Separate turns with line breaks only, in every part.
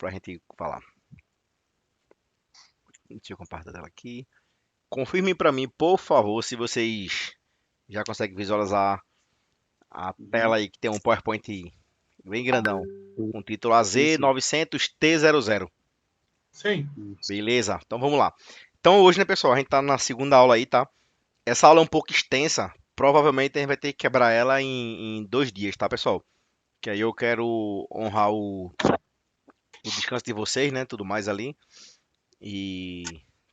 pra gente falar. Deixa eu compartilhar ela aqui. Confirmem para mim, por favor, se vocês já conseguem visualizar a tela
Uhum.
aí que tem um PowerPoint bem grandão, com o título
Sim, sim.
AZ900T00.
Sim.
Isso.
Beleza? Então vamos lá. Então hoje, né, pessoal, a gente tá na segunda aula aí, tá? Essa aula é um pouco extensa. Provavelmente a gente vai ter que quebrar ela em 2 dias, tá, pessoal? Que aí eu quero honrar o descanso de vocês, né? Tudo mais ali. E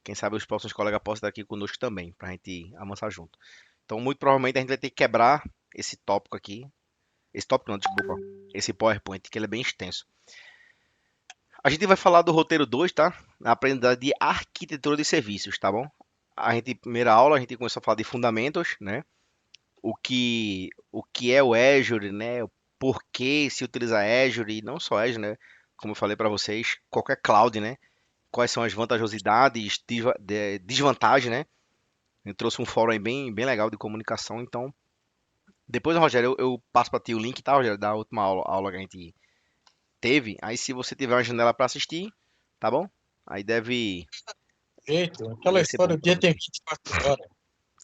quem sabe os próximos colegas possam estar aqui conosco também, pra gente avançar junto. Então, muito provavelmente a gente vai ter que quebrar esse tópico aqui. Esse tópico não, desculpa. Esse PowerPoint, que ele é bem extenso. A gente vai falar do roteiro 2, tá? A aprendizagem de arquitetura de serviços, tá bom? Primeira aula, a gente começou a falar de fundamentos, né? O que é o Azure, né? O porquê se utiliza Azure e não só Azure, né? Como eu falei para vocês, qualquer cloud, né? Quais são as vantajosidades, desvantagens, né? Eu trouxe um fórum aí bem legal de comunicação, então depois, Rogério, eu passo para ti o link, tá, Rogério, da última aula que a gente teve. Aí se você tiver uma janela para assistir, tá bom? Aí
Jeito. Aquela
deve ser
história,
bom
o
para
dia tem
você.
24 horas.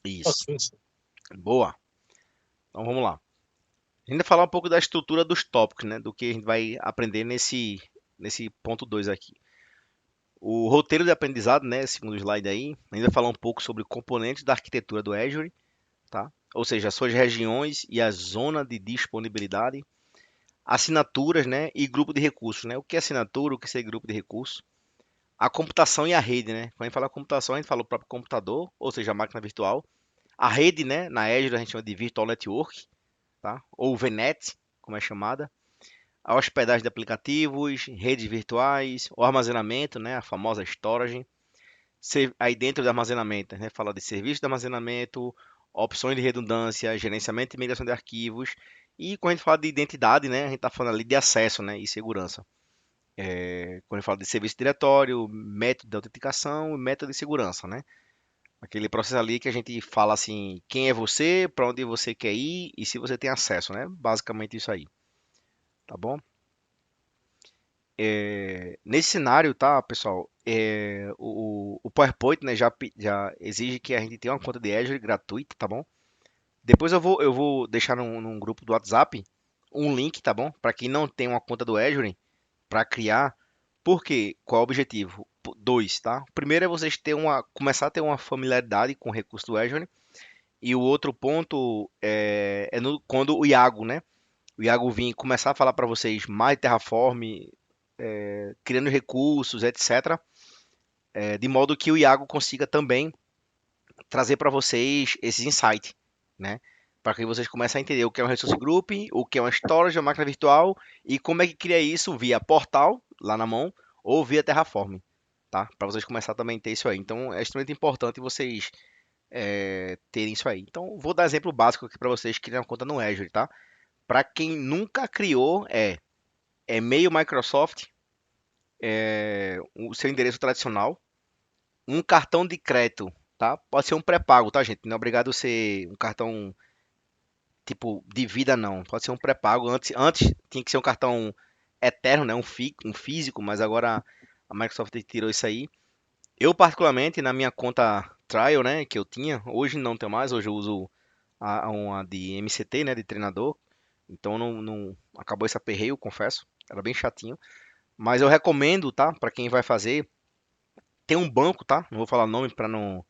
Isso.
Paciência.
Boa. Então vamos lá. A gente vai falar um pouco da estrutura dos tópicos, né? Do que a gente vai aprender nesse ponto 2 aqui. O roteiro de aprendizado, né? Segundo o slide aí, a gente vai falar um pouco sobre componentes da arquitetura do Azure, tá? Ou seja, as suas regiões e a zona de disponibilidade, assinaturas, né? E grupo de recursos, né? O que é assinatura, o que é grupo de recursos, a computação e a rede, né? Quando a gente fala computação, a gente fala o próprio computador, ou seja, a máquina virtual. A rede, né? Na Azure a gente chama de Virtual Network, tá? Ou VNet, como é chamada. A hospedagem de aplicativos, redes virtuais, o armazenamento, né? A famosa storage. Aí dentro do armazenamento, né? Fala de serviço de armazenamento, opções de redundância, gerenciamento e migração de arquivos. E quando a gente fala de identidade, né? A gente está falando ali de acesso, né? E segurança. Quando a gente fala de serviço diretório, método de autenticação e método de segurança, né? Aquele processo ali que a gente fala assim, quem é você, para onde você quer ir e se você tem acesso, né? Basicamente isso aí, tá bom? Nesse cenário, tá, pessoal? O PowerPoint, né, já exige que a gente tenha uma conta de Azure gratuita, tá bom? Depois eu vou deixar num grupo do WhatsApp um link, tá bom? Para quem não tem uma conta do Azure, para criar. Por quê? Qual é o objetivo? Dois, tá? O primeiro é vocês começar a ter uma familiaridade com o recurso do Azure. E o outro ponto quando o Iago, né? O Iago vir começar a falar para vocês mais de Terraform, criando recursos, etc. De modo que o Iago consiga também trazer para vocês esses insights, né? Para que vocês comecem a entender o que é um resource group, o que é uma storage, uma máquina virtual e como é que cria isso via portal, lá na mão, ou via Terraform, tá? Para vocês começar também a ter isso aí. Então é extremamente importante vocês terem isso aí. Então vou dar exemplo básico aqui para vocês que criam uma conta no Azure, tá? Para quem nunca criou, é e-mail Microsoft, o seu endereço tradicional, um cartão de crédito, tá? Pode ser um pré-pago, tá, gente? Não é obrigado a ser um cartão tipo de vida, não. Pode ser um pré-pago. Antes tinha que ser um cartão eterno, né? Um físico, mas agora a Microsoft tirou isso aí. Eu, particularmente, na minha conta trial, né, que eu tinha, hoje não tenho mais, hoje eu uso uma de MCT, né, de treinador. Então não acabou esse aperreio, confesso. Era bem chatinho. Mas eu recomendo, tá? Para quem vai fazer, tem um banco, tá? Não vou falar nome para eu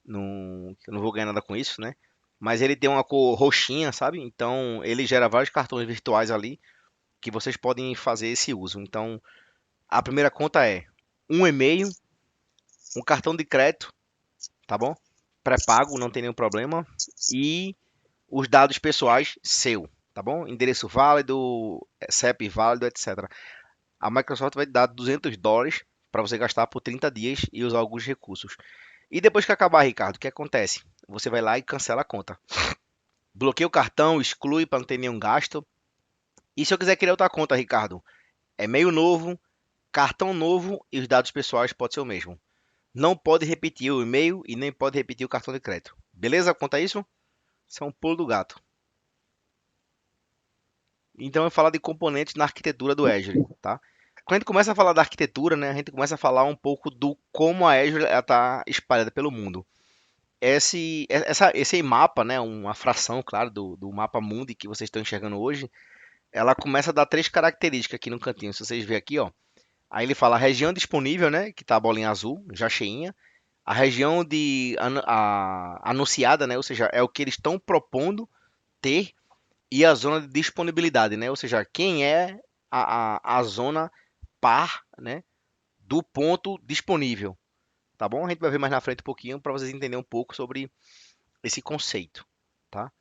não vou ganhar nada com isso, né? Mas ele tem uma cor roxinha, sabe? Então ele gera vários cartões virtuais ali que vocês podem fazer esse uso. Então a primeira conta é um e-mail, um cartão de crédito, tá bom? Pré-pago, não tem nenhum problema. E os dados pessoais seu, tá bom? Endereço válido, CEP válido, etc. A Microsoft vai dar US$ 200 para você gastar por 30 dias e usar alguns recursos. E depois que acabar, Ricardo, o que acontece? Você vai lá e cancela a conta. Bloqueia o cartão, exclui para não ter nenhum gasto. E se eu quiser criar outra conta, Ricardo? E-mail novo, cartão novo e os dados pessoais pode ser o mesmo. Não pode repetir o e-mail e nem pode repetir o cartão de crédito. Beleza? Conta isso? Isso é um pulo do gato. Então eu vou falar de componentes na arquitetura do Azure, tá? quando a gente começa a falar da arquitetura, né, a gente começa a falar um pouco do como a Azure está espalhada pelo mundo. Esse mapa, né, uma fração, claro, do mapa mundi que vocês estão enxergando hoje, ela começa a dar três características aqui no cantinho. Se vocês verem aqui, ó, aí ele fala a região disponível, né, que tá a bolinha azul, já cheinha. A região anunciada, né, ou seja, é o que eles estão propondo ter, e a zona de disponibilidade, né, ou seja, quem é a zona par, né, do ponto disponível, tá bom? A gente vai ver mais na frente um pouquinho para vocês entenderem um pouco sobre esse conceito, tá?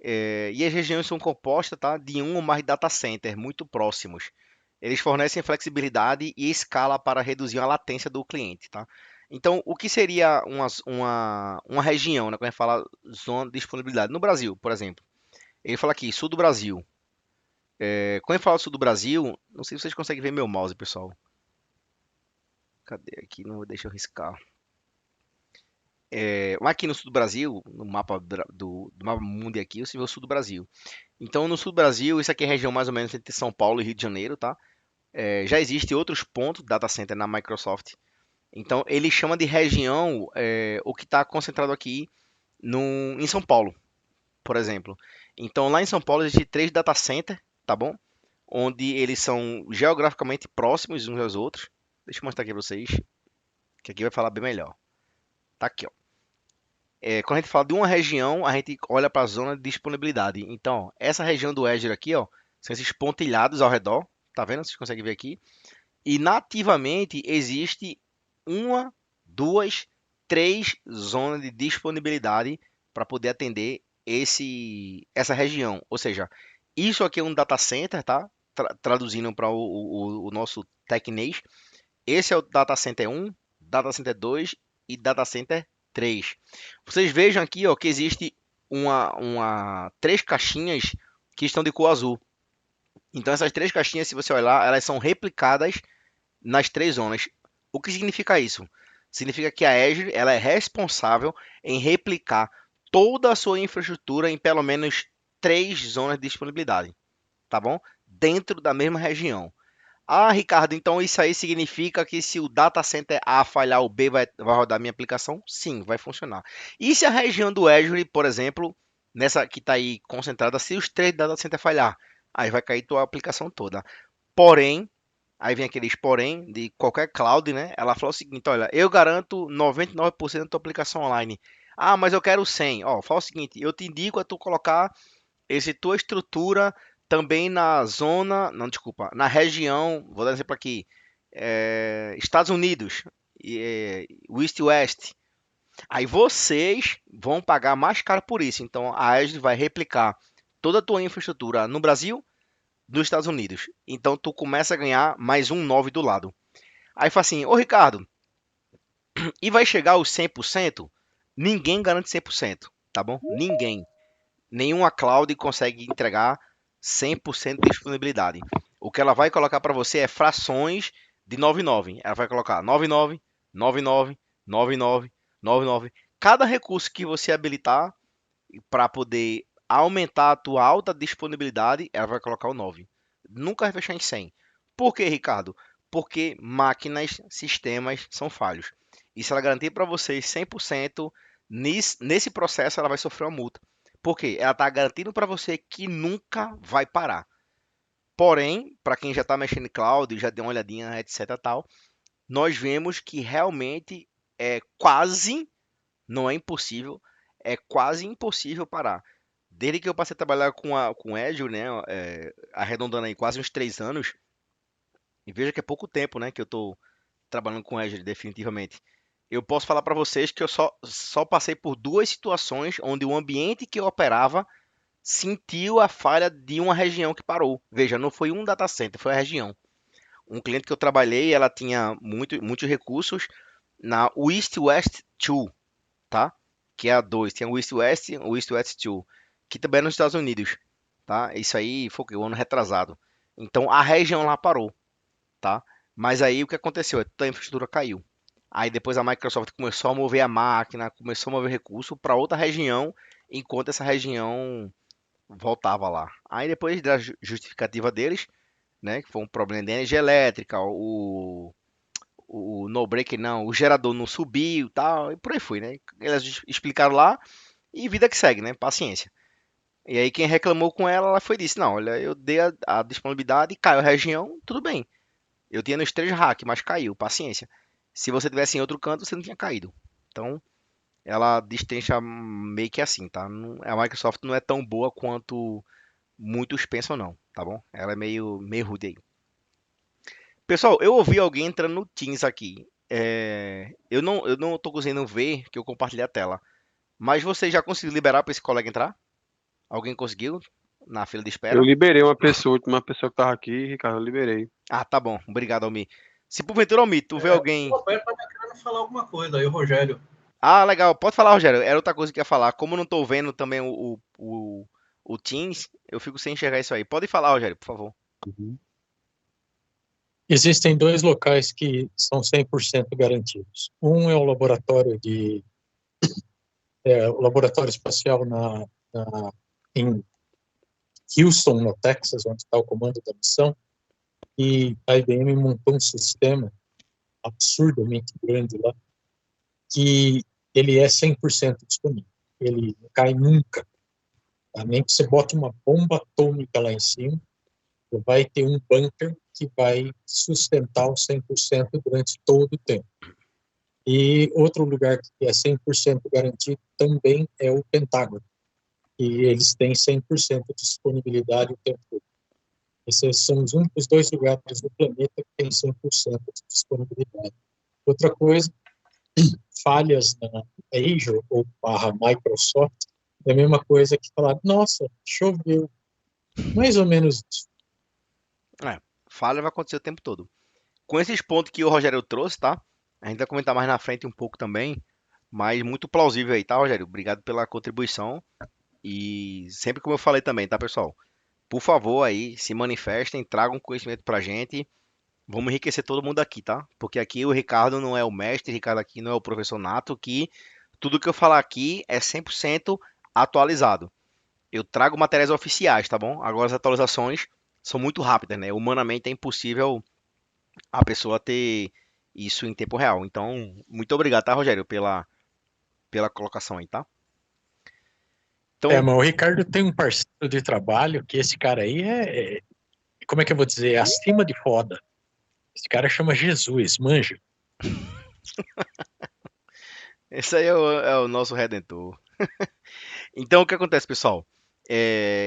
E as regiões são compostas, tá, de um ou mais data centers muito próximos. Eles fornecem flexibilidade e escala para reduzir a latência do cliente, tá? Então, o que seria uma região, né, quando a gente fala zona de disponibilidade? No Brasil, por exemplo, ele fala aqui, sul do Brasil. Quando ele fala sul do Brasil, não sei se vocês conseguem ver meu mouse, pessoal. Cadê aqui? Não deixa eu riscar. Aqui no sul do Brasil, no mapa do mapa mundi aqui, você vê o sul do Brasil. Então, no sul do Brasil, isso aqui é a região mais ou menos entre São Paulo e Rio de Janeiro, tá? Já existem outros pontos de data center na Microsoft. Então, ele chama de região o que está concentrado aqui em São Paulo, por exemplo. Então, lá em São Paulo existem três data centers, tá bom? Onde eles são geograficamente próximos uns aos outros. Deixa eu mostrar aqui para vocês, que aqui vai falar bem melhor. Tá aqui, ó. Quando a gente fala de uma região, a gente olha para a zona de disponibilidade. Então, ó, essa região do Azure aqui, ó, são esses pontilhados ao redor. Tá vendo? Vocês conseguem ver aqui. E nativamente existe uma, duas, três zonas de disponibilidade para poder atender essa região. Ou seja, isso aqui é um data center, tá? Traduzindo para o nosso tecnês. Esse é o data center 1, data center 2 e data center 3. Vocês vejam aqui, ó, que existe três caixinhas que estão de cor azul. Então essas três caixinhas, se você olhar, elas são replicadas nas três zonas. O que significa isso? Significa que a Azure ela é responsável em replicar toda a sua infraestrutura em pelo menos três zonas de disponibilidade, tá bom? Dentro da mesma região. Ah, Ricardo, então isso aí significa que se o data center A falhar, o B vai rodar minha aplicação? Sim, vai funcionar. E se a região do Azure, por exemplo, nessa que está aí concentrada, se os três data centers falhar, aí vai cair tua aplicação toda. Porém, aí vem aqueles porém de qualquer cloud, né? Ela falou o seguinte, olha, eu garanto 99% da tua aplicação online. Ah, mas eu quero 100. Ó, fala o seguinte, eu te indico a tu colocar essa tua estrutura também na zona, não, desculpa, na região, vou dar um exemplo aqui, Estados Unidos, East West. Aí vocês vão pagar mais caro por isso. Então a Azure vai replicar toda a tua infraestrutura no Brasil, nos Estados Unidos. Então tu começa a ganhar mais um 9 do lado. Aí fala assim, ô Ricardo, e vai chegar aos 100%? Ninguém garante 100%, tá bom? Ninguém. Nenhuma cloud consegue entregar 100% de disponibilidade. O que ela vai colocar para você é frações de 99. Ela vai colocar 99, 99, 99, 99. Cada recurso que você habilitar para poder aumentar a tua alta disponibilidade, ela vai colocar o 9. Nunca vai fechar em 100. Por quê, Ricardo? Porque máquinas, sistemas são falhos. E se ela garantir para vocês 100%, nesse processo ela vai sofrer uma multa. Por quê? Ela está garantindo para você que nunca vai parar. Porém, para quem já está mexendo em cloud, já deu uma olhadinha, etc. tal, nós vemos que realmente é quase, não é impossível, é quase impossível parar. Desde que eu passei a trabalhar com Azure, né, arredondando aí quase uns 3 anos, e veja que é pouco tempo, né, que eu estou trabalhando com Azure definitivamente. Eu posso falar para vocês que eu só passei por duas situações onde o ambiente que eu operava sentiu a falha de uma região que parou. Veja, não foi um data center, foi a região. Um cliente que eu trabalhei, ela tinha muitos recursos na East West 2, tá? Que é a 2. Tem o East West 2, que também é nos Estados Unidos, tá? Isso aí foi o ano retrasado. Então a região lá parou, tá? Mas aí o que aconteceu? Toda a infraestrutura caiu. Aí depois a Microsoft começou a mover a máquina, começou a mover recurso para outra região, enquanto essa região voltava lá. Aí depois da justificativa deles, né? Que foi um problema de energia elétrica, o no break não, o gerador não subiu, tal, e por aí foi, né? Eles explicaram lá e vida que segue, né? Paciência. E aí quem reclamou com ela, ela foi e disse, não, olha, eu dei a disponibilidade, caiu a região, tudo bem. Eu tinha nos 3 racks, mas caiu, paciência. Se você tivesse em outro canto, você não tinha caído. Então, ela destrincha meio que assim, tá? A Microsoft não é tão boa quanto muitos pensam, não, tá bom? Ela é meio rude aí. Pessoal, eu ouvi alguém entrando no Teams aqui. Eu não tô conseguindo ver que eu compartilhei a tela. Mas você já conseguiu liberar para esse colega entrar? Alguém conseguiu na fila de
Eu
espera?
liberei uma pessoa que tava aqui, Ricardo, eu liberei.
Ah, tá bom. Obrigado, Almi. Se porventura, Almi, tu vê
O
alguém.
Roberto tá querendo falar alguma coisa, aí o Rogério.
Ah, legal. Pode falar, Rogério. Era outra coisa que eu ia falar. Como eu não tô vendo também o Teams, eu fico sem enxergar isso aí. Pode falar, Rogério, por favor.
Uhum.
Existem dois locais que são 100% garantidos. Um é o laboratório espacial em Houston, no Texas, onde está o comando da missão, e a IBM montou um sistema absurdamente grande lá, que ele é 100% disponível. Ele não cai nunca. Tá? Nem que você bote uma bomba atômica lá em cima, vai ter um bunker que vai sustentar o 100% durante todo o tempo. E outro lugar que é 100% garantido também é o Pentágono, e eles têm 100% de disponibilidade o tempo todo. Esses são os únicos dois lugares no planeta que têm 100% de disponibilidade. Outra coisa, falhas na Azure ou barra Microsoft é a mesma coisa que falar, nossa, choveu. Mais ou menos isso.
Falha vai acontecer o tempo todo. Com esses pontos que o Rogério trouxe, tá? A gente vai comentar mais na frente um pouco também. Mas muito plausível aí, tá, Rogério? Obrigado pela contribuição. E sempre como eu falei também, tá, pessoal? Por favor aí, se manifestem, tragam conhecimento pra gente. Vamos enriquecer todo mundo aqui, tá? Porque aqui o Ricardo não é o mestre, o Ricardo aqui não é o professor nato, que tudo que eu falar aqui é 100% atualizado. Eu trago materiais oficiais, tá bom? Agora as atualizações são muito rápidas, né? Humanamente é impossível a pessoa ter isso em tempo real. Então, muito obrigado, tá, Rogério, pela colocação aí, tá? Então,
Mas o Ricardo tem um parceiro de trabalho que esse cara aí como é que eu vou dizer, acima de foda. Esse cara chama Jesus, manja.
esse aí é o nosso redentor. Então, o que acontece, pessoal?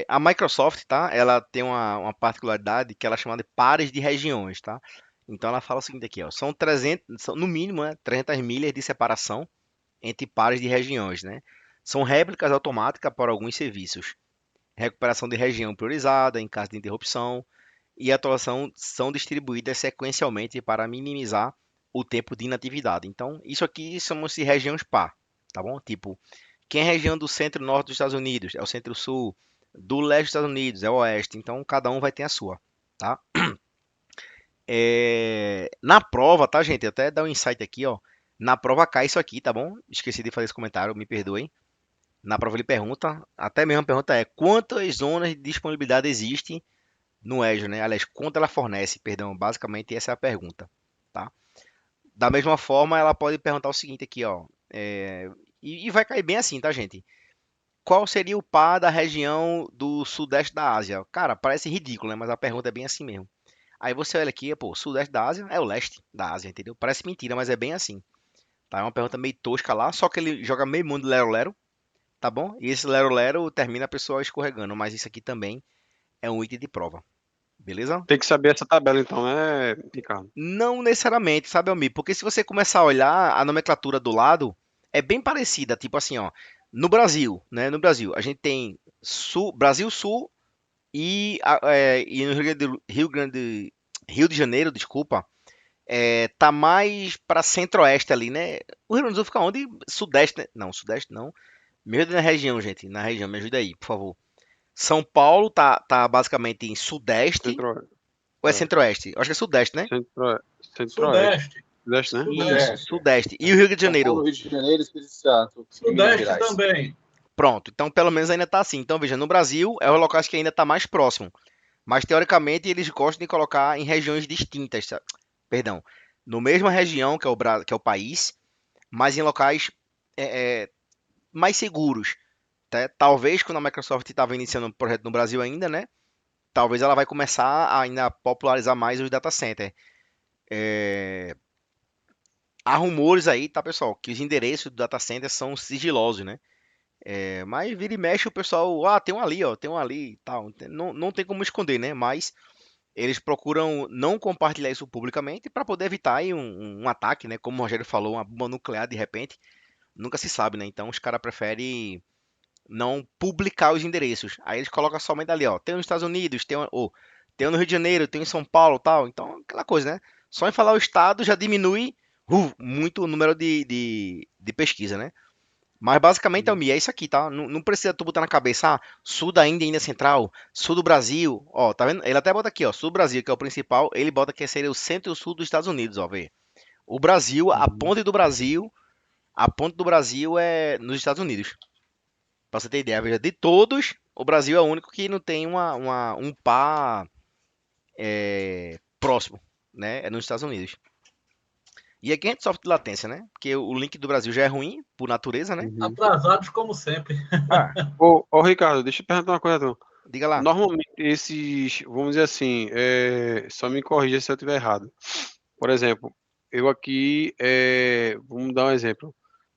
A Microsoft, tá? Ela tem uma particularidade que ela é chamada de pares de regiões, tá? Então, ela fala o seguinte aqui, ó. São 300, no mínimo, né, 300 milhas de separação entre pares de regiões, né? São réplicas automáticas para alguns serviços. Recuperação de região priorizada em caso de interrupção e atuação são distribuídas sequencialmente para minimizar o tempo de inatividade. Então, isso aqui chamam-se regiões par, tá bom? Tipo, quem é região do centro-norte dos Estados Unidos é o centro-sul, do leste dos Estados Unidos é o oeste, então cada um vai ter a sua, tá? Na prova, tá, gente? Até dar um insight aqui, ó. Na prova cai isso aqui, tá bom? Esqueci de fazer esse comentário, me perdoem. Na prova ele pergunta, até mesmo a pergunta é quantas zonas de disponibilidade existem no Azure, né? Aliás, quanto ela fornece, perdão, basicamente essa é a pergunta, tá? Da mesma forma, ela pode perguntar o seguinte aqui, ó, e vai cair bem assim, tá, gente? Qual seria o par da região do sudeste da Ásia? Cara, parece ridículo, né? Mas a pergunta é bem assim mesmo. Aí você olha aqui, pô, o sudeste da Ásia é o leste da Ásia, entendeu? Parece mentira, mas é bem assim. Tá? É uma pergunta meio tosca lá, só que ele joga meio mundo lero-lero, tá bom? E esse lero-lero termina a pessoa escorregando, mas isso aqui também é um item de prova, beleza?
Tem que saber essa tabela então, né, Ricardo?
Não necessariamente, sabe, Almir? Porque se você começar a olhar a nomenclatura do lado, é bem parecida. Tipo assim, ó, no Brasil, né? No Brasil, a gente tem Sul, Brasil Sul e no Rio de Janeiro, desculpa, tá mais para centro-oeste ali, né? O Rio Grande do Sul fica onde? Sudeste, né? Não, Sudeste não. Me ajuda na região, gente. Na região, me ajuda aí, por favor. São Paulo tá basicamente em Sudeste
Centro,
ou é
é,
Centro-Oeste? Eu acho que é Sudeste, né?
Centro-Oeste.
Sudeste.
Sudeste, né?
Isso,
Sudeste.
Sudeste. E o Rio de
São Paulo,
Janeiro?
Rio de Janeiro, Espírito Santo e Minas
Sudeste
Gerais.
também.
Pronto. Então, pelo menos ainda tá assim. Então, veja, no Brasil é o locais que ainda tá mais próximo. Mas teoricamente eles gostam de colocar em regiões distintas, perdão, no mesma região que é o país, mas em locais é, é, mais seguros. Tá? Talvez quando a Microsoft estava iniciando um projeto no Brasil ainda, né? Talvez ela vai começar a ainda popularizar mais os data centers. Há rumores aí, tá, pessoal, que os endereços do data center são sigilosos, né? Mas vira e mexe o pessoal, tem um ali, ó, tem um ali e tal. Não tem como esconder, né? Mas eles procuram não compartilhar isso publicamente para poder evitar aí um ataque, né? Como o Rogério falou, uma bomba nuclear de repente, nunca se sabe, né? Então os caras preferem não publicar os endereços. Aí eles colocam somente ali, ó, tem nos Estados Unidos, tem no Rio de Janeiro, tem em São Paulo, tal. Então, aquela coisa, né? Só em falar o estado já diminui muito o número de pesquisa, né? Mas basicamente, Almi, é isso aqui, tá? Não precisa tu botar na cabeça, sul da Índia, Índia Central, sul do Brasil, ó, tá vendo? Ele até bota aqui, ó, sul do Brasil, que é o principal, ele bota que seria o centro e o sul dos Estados Unidos, ó, vê. O Brasil, a ponte do Brasil é nos Estados Unidos. Pra você ter ideia, veja, de todos, o Brasil é o único que não tem um par próximo, né? É nos Estados Unidos. E aqui a gente sofre de latência, né? Porque o link do Brasil já é ruim, por natureza, né?
Atrasados como sempre.
Ô, Ricardo, deixa eu perguntar uma coisa. Tu.
Diga lá.
Normalmente, esses, vamos dizer assim, só me corrija se eu estiver errado. Por exemplo, eu aqui, vamos dar um exemplo.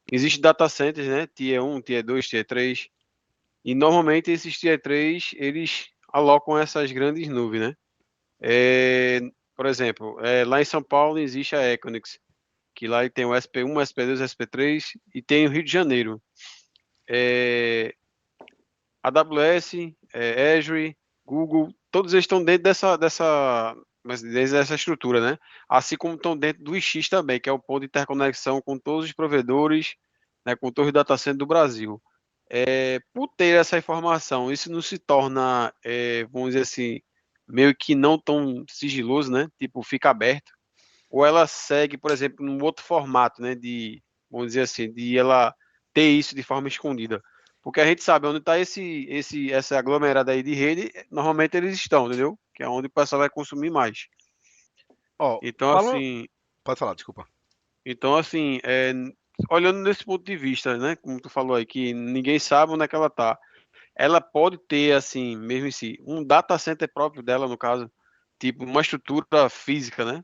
Existe data centers, né? Tier 1, Tier 2, Tier 3. E normalmente esses Tier 3, eles alocam essas grandes nuvens, né? Por exemplo, lá em São Paulo existe a Equinix, que lá tem o SP1, o SP2, o SP3 e tem o Rio de Janeiro. AWS, Azure, Google, todos eles estão dentro dessa estrutura, né? Assim como estão dentro do IX também, que é o ponto de interconexão com todos os provedores, né, com todos os data centers do Brasil. Por ter essa informação, isso não se torna, vamos dizer assim, meio que não tão sigiloso, né? Tipo, fica aberto. Ou ela segue, por exemplo, num outro formato, né? Vamos dizer assim, de ela ter isso de forma escondida. Porque a gente sabe onde está essa aglomerada aí de rede, normalmente eles estão, entendeu? Que é onde o pessoal vai consumir mais.
Ó,
Então,
fala.
assim,
Pode falar, desculpa.
olhando nesse ponto de vista, né? Como tu falou aí, que ninguém sabe onde é que ela tá. Ela pode ter, assim, mesmo em si, um data center próprio dela, no caso, tipo, uma estrutura física, né?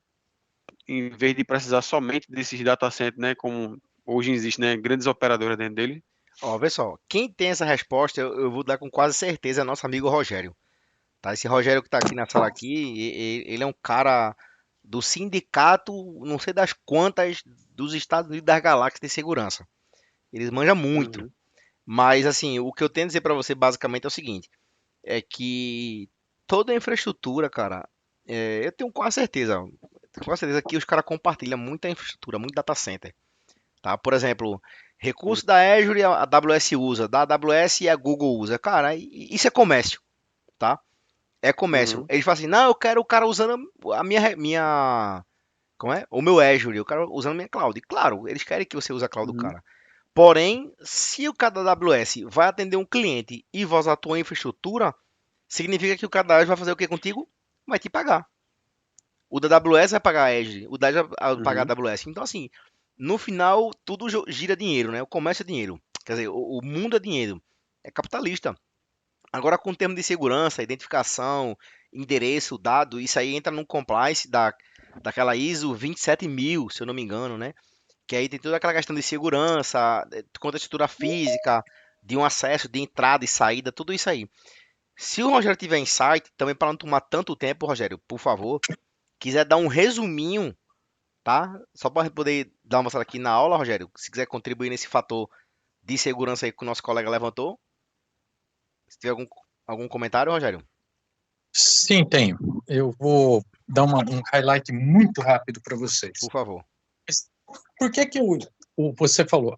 Em vez de precisar somente desses data centers, né? Como hoje existe, né? Grandes operadoras dentro dele.
Ó, vê só, quem tem essa resposta, eu vou dar com quase certeza, é nosso amigo Rogério. Tá? Esse Rogério que tá aqui na sala aqui, ele é um cara do sindicato, não sei das quantas, dos Estados Unidos das galáxias de segurança. Eles manjam muito.
Uhum.
Mas assim, o que eu tenho a dizer pra você basicamente é o seguinte, é que toda a infraestrutura, cara, eu tenho quase certeza que os caras compartilham muita infraestrutura, muito data center. Tá? Por exemplo, recurso da Azure a AWS usa, da AWS e a Google usa. Cara, isso é comércio, tá? É comércio.
Uhum.
Eles falam assim, não, eu quero o cara usando a como é? O meu Azure, eu quero usando minha cloud. E claro, eles querem que você use a cloud do
Uhum.
cara. Porém, se o cara da AWS vai atender um cliente e vai usar a tua infraestrutura, significa que o cara da Azure vai fazer o que contigo? Vai te pagar. O da AWS vai pagar a Azure, o da Azure vai pagar a
Uhum.
AWS. Então, assim, no final, tudo gira dinheiro, né? O comércio é dinheiro. Quer dizer, o mundo é dinheiro. É capitalista. Agora, com o termo de segurança, identificação, endereço, dado, isso aí entra no compliance daquela ISO 27000, se eu não me engano, né? Que aí tem toda aquela questão de segurança, contra a estrutura física, de um acesso, de entrada e saída, tudo isso aí. Se o Rogério tiver insight, também para não tomar tanto tempo, Rogério, por favor, quiser dar um resuminho, tá? Só para poder dar uma mostrada aqui na aula, Rogério, se quiser contribuir nesse fator de segurança aí que o nosso colega levantou. Se tiver algum comentário, Rogério?
Sim, tenho. Eu vou dar um highlight muito rápido para vocês.
Por favor.
Por que você falou,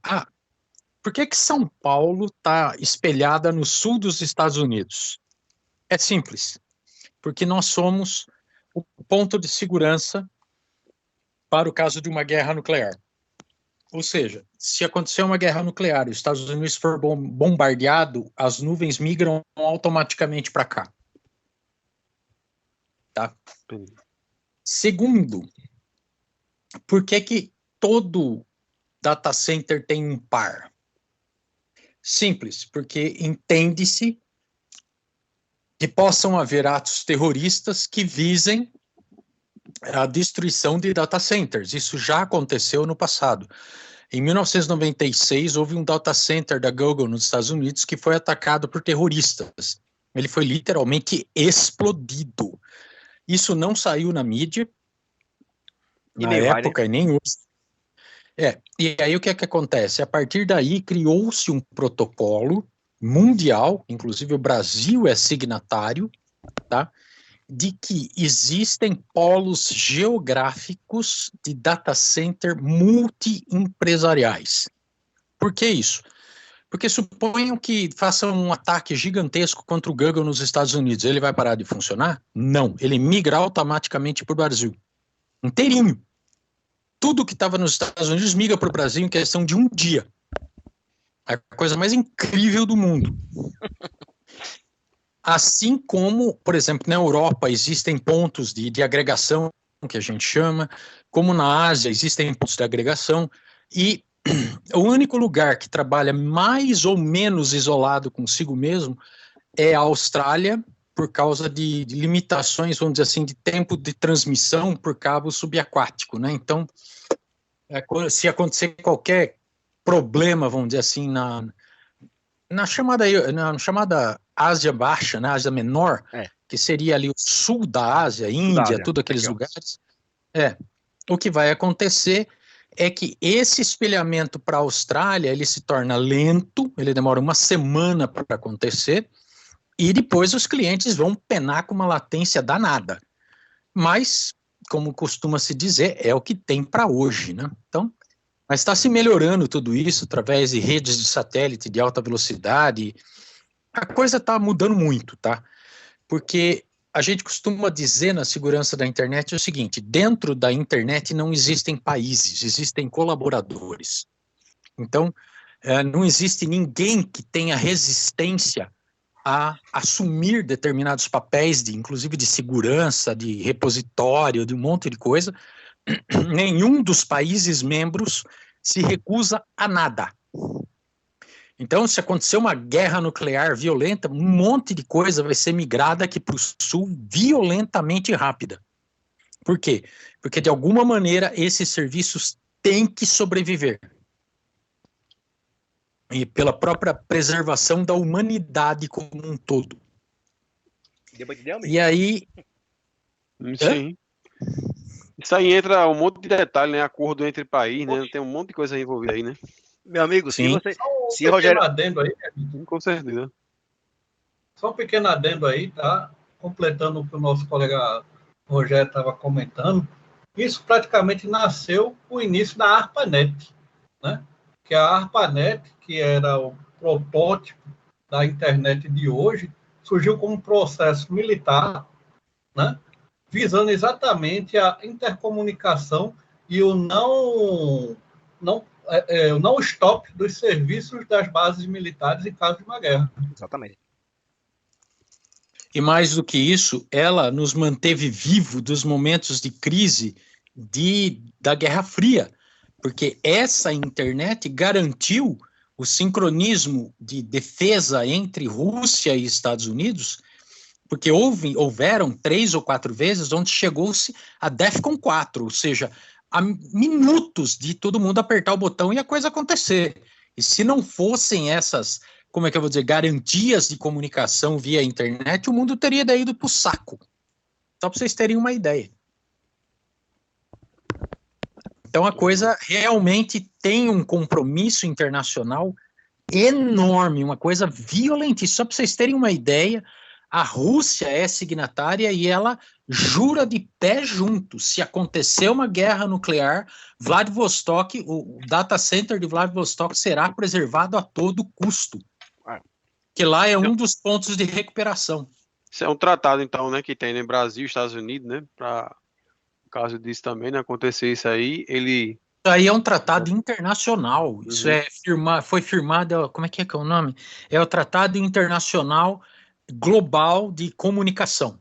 por que São Paulo está espelhada no sul dos Estados Unidos? É simples, porque nós somos o ponto de segurança para o caso de uma guerra nuclear. Ou seja, se acontecer uma guerra nuclear e os Estados Unidos for bombardeado, as nuvens migram automaticamente para cá. tá? Segundo, por que todo data center tem um par? Simples, porque entende-se que possam haver atos terroristas que visem a destruição de data centers. Isso já aconteceu no passado. Em 1996, houve um data center da Google nos Estados Unidos que foi atacado por terroristas. Ele foi literalmente explodido. Isso não saiu na mídia, na época, e nem hoje. E aí o que é que acontece? A partir daí criou-se um protocolo mundial, inclusive o Brasil é signatário, tá? De que existem polos geográficos de data center multi-empresariais. Por que isso? Porque suponham que façam um ataque gigantesco contra o Google nos Estados Unidos. Ele vai parar de funcionar? Não. Ele migra automaticamente para o Brasil. Inteirinho. Tudo que estava nos Estados Unidos migra para o Brasil em questão de um dia. A coisa mais incrível do mundo. Assim como, por exemplo, na Europa existem pontos de agregação, que a gente chama, como na Ásia existem pontos de agregação, e o único lugar que trabalha mais ou menos isolado consigo mesmo é a Austrália, por causa de limitações, vamos dizer assim, de tempo de transmissão por cabo subaquático, né? Então, se acontecer qualquer problema, vamos dizer assim, na chamada Ásia Baixa, na Ásia Menor, que seria ali o sul da Ásia, Índia, tudo aqueles lugares, o que vai acontecer é que esse espelhamento para a Austrália, ele se torna lento, ele demora uma semana para acontecer, e depois os clientes vão penar com uma latência danada. Mas, como costuma se dizer, é o que tem para hoje, né? Então, mas está se melhorando tudo isso através de redes de satélite de alta velocidade. A coisa está mudando muito, tá? Porque a gente costuma dizer na segurança da internet o seguinte: dentro da internet não existem países, existem colaboradores. Então, não existe ninguém que tenha resistência a assumir determinados papéis, inclusive de segurança, de repositório, de um monte de coisa. Nenhum dos países membros se recusa a nada. Então, se acontecer uma guerra nuclear violenta, um monte de coisa vai ser migrada aqui para o sul violentamente rápida. Por quê? Porque, de alguma maneira, esses serviços têm que sobreviver. E pela própria preservação da humanidade como um todo. E aí...
Sim. Isso aí entra um monte de detalhe, né? Acordo entre países, né? Tem um monte de coisa envolvida aí, né?
Meu amigo,
Só um
Rogério...
adendo aí,
com certeza.
Só um pequeno adendo aí, tá? Completando o que o nosso colega Rogério estava comentando. Isso praticamente nasceu com o início da ARPANET, né? Que a ARPANET, que era o protótipo da internet de hoje, surgiu como um processo militar, né? Visando exatamente a intercomunicação e o não stop dos serviços das bases militares em caso de uma guerra.
Exatamente.
E mais do que isso, ela nos manteve vivo dos momentos de crise da Guerra Fria, porque essa internet garantiu o sincronismo de defesa entre Rússia e Estados Unidos, porque houveram 3 ou 4 vezes onde chegou-se a DEFCON 4, ou seja, a minutos de todo mundo apertar o botão e a coisa acontecer. E se não fossem essas, como é que eu vou dizer, garantias de comunicação via internet, o mundo teria ido para o saco. Só para vocês terem uma ideia. Então a coisa realmente tem um compromisso internacional enorme, uma coisa violentíssima. Só para vocês terem uma ideia, a Rússia é signatária e ela jura de pé junto. Se acontecer uma guerra nuclear, Vladivostok, o data center de Vladivostok será preservado a todo custo. Que lá é um dos pontos de recuperação.
Isso é um tratado, então, né, que tem no Brasil e Estados Unidos, né, para caso disso também, né, acontecer isso aí,
Isso aí é um tratado internacional. Isso foi firmado, como é que é o nome? É o Tratado Internacional Global de Comunicação.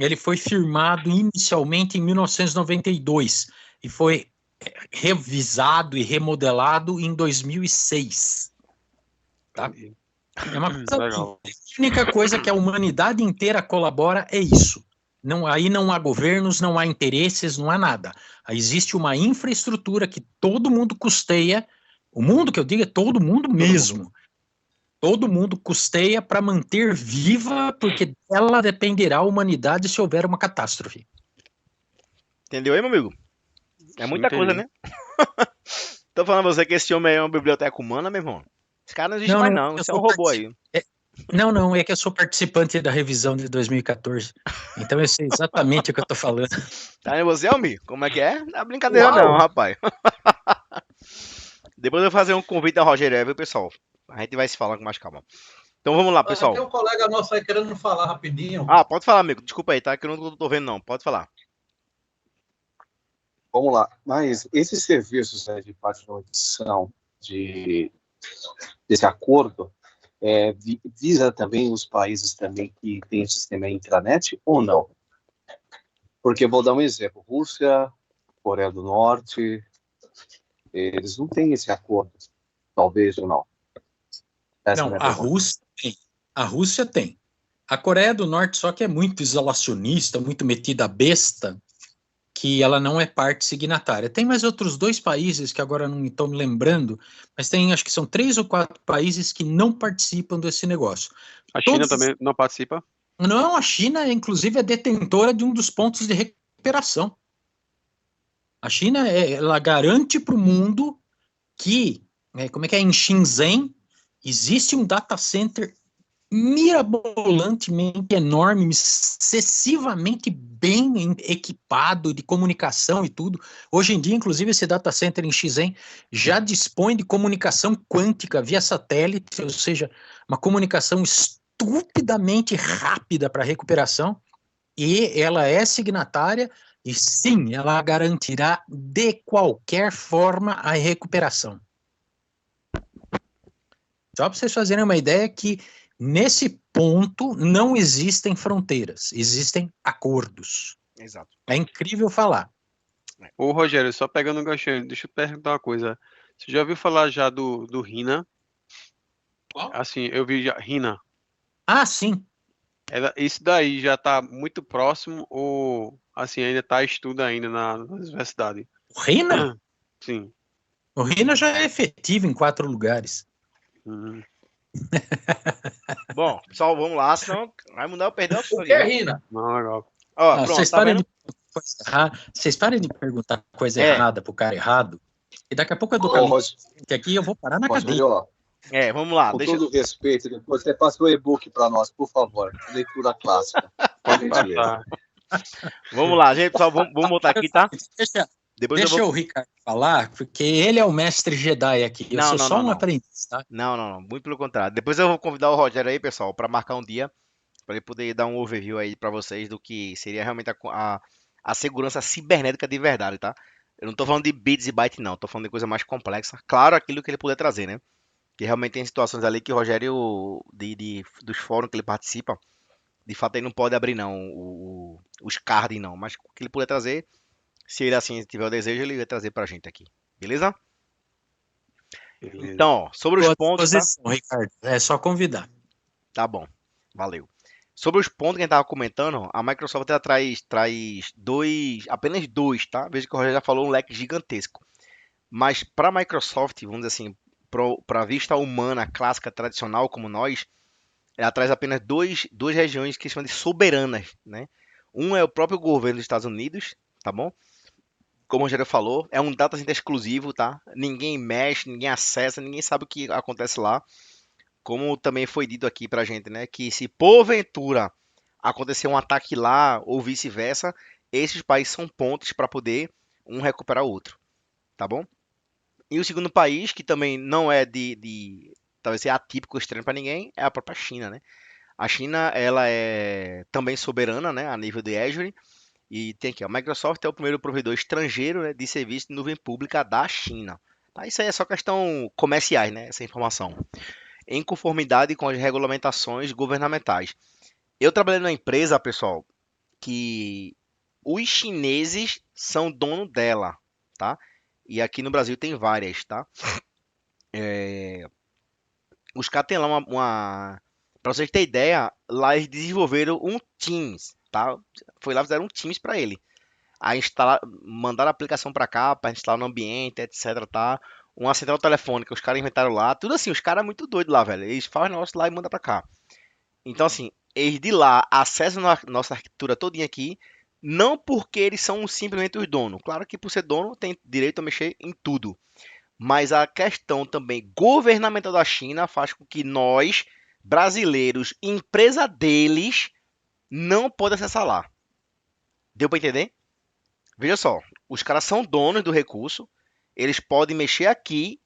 ele foi firmado inicialmente em 1992 e foi revisado e remodelado em 2006. Tá? É uma coisa
Legal.
a única coisa que a humanidade inteira colabora é isso. Aí não há governos, não há interesses, não há nada. Aí existe uma infraestrutura que todo mundo custeia. O mundo que eu digo é todo mundo mesmo. Todo mundo custeia para manter viva, porque dela dependerá a humanidade se houver uma catástrofe.
Entendeu aí, meu amigo? É
Sim,
muita coisa,
entendi.
né? Tô falando pra você que esse homem aí é uma biblioteca humana, meu irmão. Esse cara não existe mais, não.
Eu
Isso é um
sou
robô aí.
Não, é que eu sou participante da revisão de 2014. Então eu sei exatamente o que eu tô falando.
Tá vendo você, amigo? Como é que é? Não é brincadeira, não,
Uau!
rapaz. Depois eu vou fazer um convite ao Rogério, viu, pessoal? A gente vai se falar com mais calma. Então vamos lá, pessoal.
Tem um colega nosso aí querendo falar rapidinho.
Ah, pode falar, amigo. Desculpa aí, tá? Que eu não tô vendo, não. Pode falar.
Vamos lá. Mas esses serviços, né, de patronização desse acordo visa também os países também que têm sistema intranet ou não? Porque vou dar um exemplo. Rússia, Coreia do Norte, eles não têm esse acordo, talvez ou não. Essa é a
Não,
minha
a
pergunta.
Rússia tem. A Rússia tem. A Coreia do Norte só que é muito isolacionista, muito metida a besta, que ela não é parte signatária. Tem mais outros 2 países que agora não estou me lembrando, mas tem, acho que são 3 ou 4 países que não participam desse negócio.
A China
Todos,
também não participa?
não, a China, inclusive, é detentora de um dos pontos de recuperação. A China, ela garante para o mundo que, como é que é, em Shenzhen, existe um data center mirabolantemente enorme, excessivamente bem equipado de comunicação e tudo. Hoje em dia, inclusive, esse data center em Shenzhen já dispõe de comunicação quântica via satélite, ou seja, uma comunicação estupidamente rápida para recuperação, e ela é signatária, e sim, ela garantirá de qualquer forma a recuperação. Só para vocês fazerem uma ideia que nesse ponto não existem fronteiras, existem acordos.
Exato.
É incrível falar.
Ô, Rogério, só pegando um ganchinho, deixa eu perguntar uma coisa. Você já ouviu falar já do RINA?
Qual?
Assim, eu vi já, RINA.
Ah, sim.
Isso daí já está muito próximo ou, assim, ainda está estudo ainda na universidade?
O RINA?
Sim.
O RINA já é efetivo em 4 lugares.
Uhum.
Bom, pessoal, vamos lá, senão vai mudar eu perder o assunto
O
aqui,
que é
viu?
Rina?
Não, legal.
Ó, pronto,
Vocês
tá
parem
vendo?
vocês parem de perguntar coisa
É.
errada pro cara errado, e daqui a pouco eu dou
Ô,
que aqui eu vou parar na cadeia.
Rogério,
Vamos lá.
com
Deixa...
todo respeito, depois você passa o e-book para nós, por favor. Leitura clássica.
Pode
Gentileza.
passar.
Vamos lá, gente, pessoal, vamos botar aqui, tá? Depois
Deixa
eu vou...
o Ricardo falar, porque ele é o mestre Jedi aqui. Eu
Não,
sou
não,
só
não,
um
não.
aprendiz, tá?
Não, muito pelo contrário. Depois eu vou convidar o Rogério aí, pessoal, para marcar um dia, para ele poder dar um overview aí para vocês do que seria realmente a segurança cibernética de verdade, tá? Eu não tô falando de bits e bytes, não. Tô falando de coisa mais complexa. Claro, aquilo que ele puder trazer, né? Que realmente tem situações ali que o Rogério, dos fóruns que ele participa, de fato ele não pode abrir, não, os cards, não. Mas o que ele puder trazer, se ele assim tiver o desejo, ele vai trazer pra gente aqui. Beleza?
Beleza.
Então, ó, sobre os
Boa
pontos, tá?
disposição, Ricardo. É só convidar.
Tá bom, valeu. Sobre os pontos que a gente tava comentando, a Microsoft ela traz apenas dois, tá? Veja que o Rogério já falou um leque gigantesco. Mas para a Microsoft, vamos dizer assim, para a vista humana clássica tradicional como nós, ela traz apenas duas regiões que chamam de soberanas, né? Um é o próprio governo dos Estados Unidos, tá bom? Como o Rogério falou, é um data center exclusivo, tá? Ninguém mexe, ninguém acessa, ninguém sabe o que acontece lá. Como também foi dito aqui pra gente, né? Que se porventura acontecer um ataque lá ou vice-versa, esses países são pontes para poder um recuperar o outro, tá bom? E o segundo país, que também não é talvez ser atípico, estranho para ninguém, é a própria China, né? A China, ela é também soberana, né, a nível de Azure, e tem aqui, a Microsoft é o primeiro provedor estrangeiro, né, de serviço de nuvem pública da China. Tá? Isso aí é só questão comerciais, né, essa informação. Em conformidade com as regulamentações governamentais. Eu trabalhei numa empresa, pessoal, que os chineses são dono dela, tá? E aqui no Brasil tem várias, tá? Os caras têm lá Pra vocês terem ideia, lá eles desenvolveram um Teams, tá? Foi lá, fizeram um Teams pra ele. Aí mandaram a aplicação pra cá, pra instalar no ambiente, etc, tá? Uma central telefônica, os caras inventaram lá. Tudo assim, os caras muito doidos lá, velho. Eles fazem negócio lá e mandam pra cá. Então, assim, eles de lá acessam nossa arquitetura todinha aqui, não porque eles são simplesmente os donos. Claro que por ser dono tem direito a mexer em tudo. Mas a questão também governamental da China faz com que nós, brasileiros, empresa deles, não podem acessar lá. Deu para entender? Veja só, os caras são donos do recurso, eles podem mexer aqui,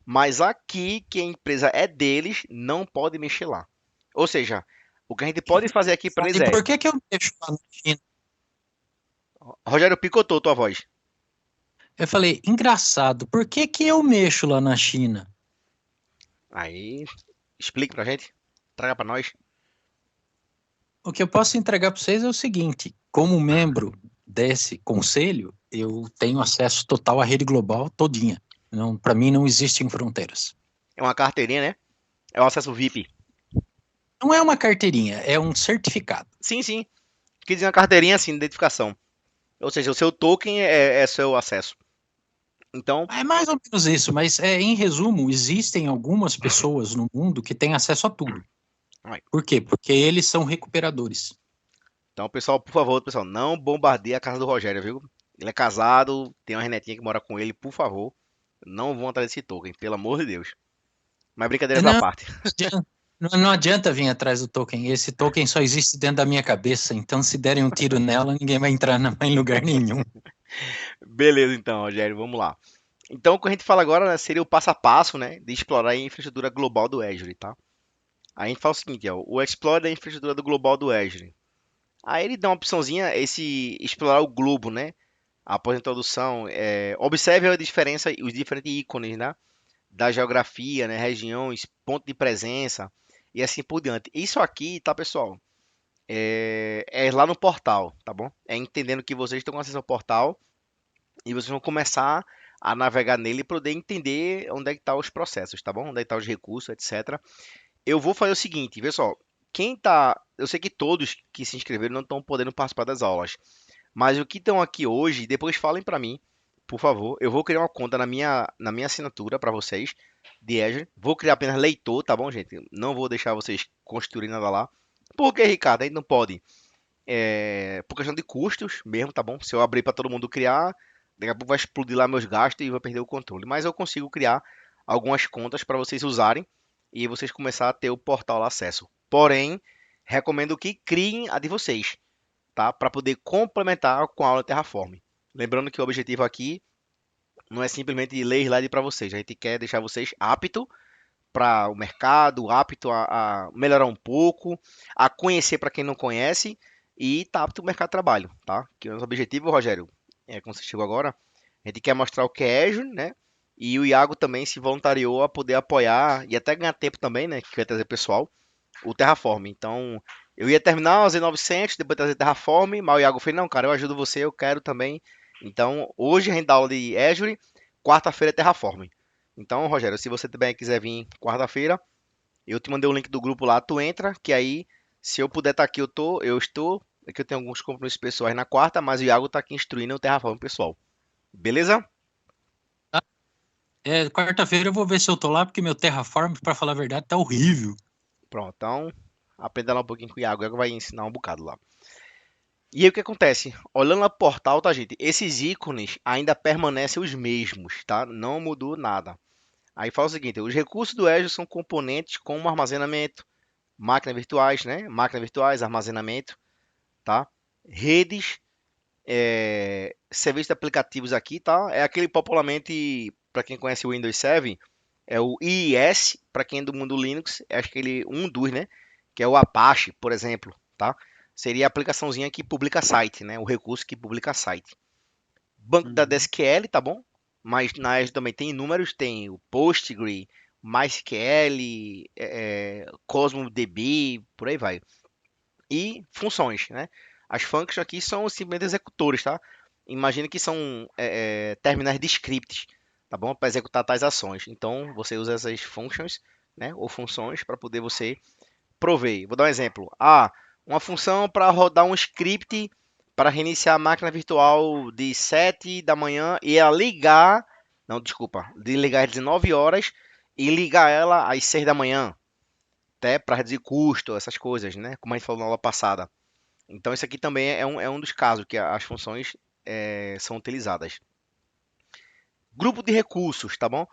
mas aqui que a empresa é deles, não pode mexer lá. Ou seja, o que a gente pode fazer aqui para eles
E
é...
por que eu mexo lá na China?
Rogério, picotou tua voz.
Eu falei, engraçado, por que eu mexo lá na China?
Aí, explique pra gente. Traga pra nós.
O que eu posso entregar para vocês é o seguinte: como membro desse conselho, eu tenho acesso total à rede global todinha. Não, para mim não existem fronteiras.
É uma carteirinha, né? É o acesso VIP.
Não é uma carteirinha, é um certificado.
Sim, sim. Quer dizer, uma carteirinha assim, de identificação. Ou seja, o seu token é seu acesso. Então,
É mais ou menos isso, mas em resumo, existem algumas pessoas no mundo que têm acesso a tudo.
Vai.
Por quê? Porque eles são recuperadores.
então, pessoal, por favor, pessoal, não bombardeie a casa do Rogério, viu? Ele é casado, tem uma netinha que mora com ele, por favor. Não vão atrás desse token, pelo amor de Deus. Mas brincadeiras à
Não,
parte.
não adianta vir atrás do token. Esse token só existe dentro da minha cabeça. Então, se derem um tiro nela, ninguém vai entrar em lugar nenhum.
Beleza, então, Rogério, vamos lá. Então, o que a gente fala agora, né, seria o passo a passo, né, de explorar a infraestrutura global do Azure, tá? Aí a gente fala o seguinte, ó, o Explore da infraestrutura do global do Azure. Aí ele dá uma opçãozinha, esse explorar o globo, né? Após a introdução, observe a diferença, os diferentes ícones, né? Da geografia, né? Regiões, ponto de presença e assim por diante. Isso aqui, tá, pessoal? É lá no portal, tá bom? É entendendo que vocês estão com acesso ao portal e vocês vão começar a navegar nele e poder entender onde é que estão os processos, tá bom? Onde é que estão os recursos, etc. Eu vou fazer o seguinte, pessoal. Eu sei que todos que se inscreveram não estão podendo participar das aulas, mas o que estão aqui hoje, depois falem para mim, por favor. Eu vou criar uma conta na minha assinatura para vocês de Azure. Vou criar apenas leitor, tá bom, gente? Não vou deixar vocês construírem nada lá. Por que, Ricardo? A gente não pode. Por questão de custos mesmo, tá bom? Se eu abrir para todo mundo criar, daqui a pouco vai explodir lá meus gastos e vou perder o controle. Mas eu consigo criar algumas contas para vocês usarem e vocês começar a ter o portal lá acesso. Porém, recomendo que criem a de vocês, tá? Para poder complementar com a aula Terraform. Lembrando que o objetivo aqui não é simplesmente ler slide para vocês. A gente quer deixar vocês aptos para o mercado, apto a melhorar um pouco, a conhecer para quem não conhece e tá apto ao mercado de trabalho, tá? Que o nosso objetivo, Rogério, como você chegou agora, a gente quer mostrar o que é Azure, né? E o Iago também se voluntariou a poder apoiar e até ganhar tempo também, né? Que vai trazer pessoal, o Terraform. Então, eu ia terminar o Z900, depois trazer Terraform, mas o Iago fez, não, cara, eu ajudo você, eu quero também. Então, hoje a gente dá aula de Azure, quarta-feira é Terraform. Então, Rogério, se você também quiser vir quarta-feira, eu te mandei o link do grupo lá, tu entra, que aí, se eu puder estar aqui, eu estou. É que eu tenho alguns compromissos pessoais na quarta, mas o Iago tá aqui instruindo o Terraform pessoal. Beleza?
Quarta-feira eu vou ver se eu tô lá, porque meu Terraform, para falar a verdade, tá horrível.
Pronto, então aprenda lá um pouquinho com o Iago, o Iago vai ensinar um bocado lá. E aí o que acontece? Olhando lá pro portal, tá, gente? Esses ícones ainda permanecem os mesmos, tá? Não mudou nada. Aí fala o seguinte, os recursos do Azure são componentes como armazenamento, máquinas virtuais, né? Máquinas virtuais, armazenamento, tá? Redes, serviços de aplicativos aqui, tá? É aquele popularmente, para quem conhece o Windows 7, é o IIS, para quem é do mundo Linux, é aquele um dos, né? Que é o Apache, por exemplo, tá? Seria a aplicaçãozinha que publica site, né? O recurso que publica site. Banco da DSQL, tá bom? Mas na Azure também tem inúmeros, tem o Postgre, MySQL, Cosmos DB, por aí vai. E funções, né? As functions aqui são simplesmente executores, tá? Imagine que são terminais de scripts, tá bom? Para executar tais ações. Então, você usa essas functions, né? Ou funções para poder você prover. Vou dar um exemplo. Uma função para rodar um script para reiniciar a máquina virtual de 7 da manhã e ela ligar, não, desculpa, de ligar às 19 horas e ligar ela às 6 da manhã, até para reduzir custo, essas coisas, né? Como a gente falou na aula passada. Então, isso aqui também é um dos casos que as funções são utilizadas. Grupo de recursos, tá bom?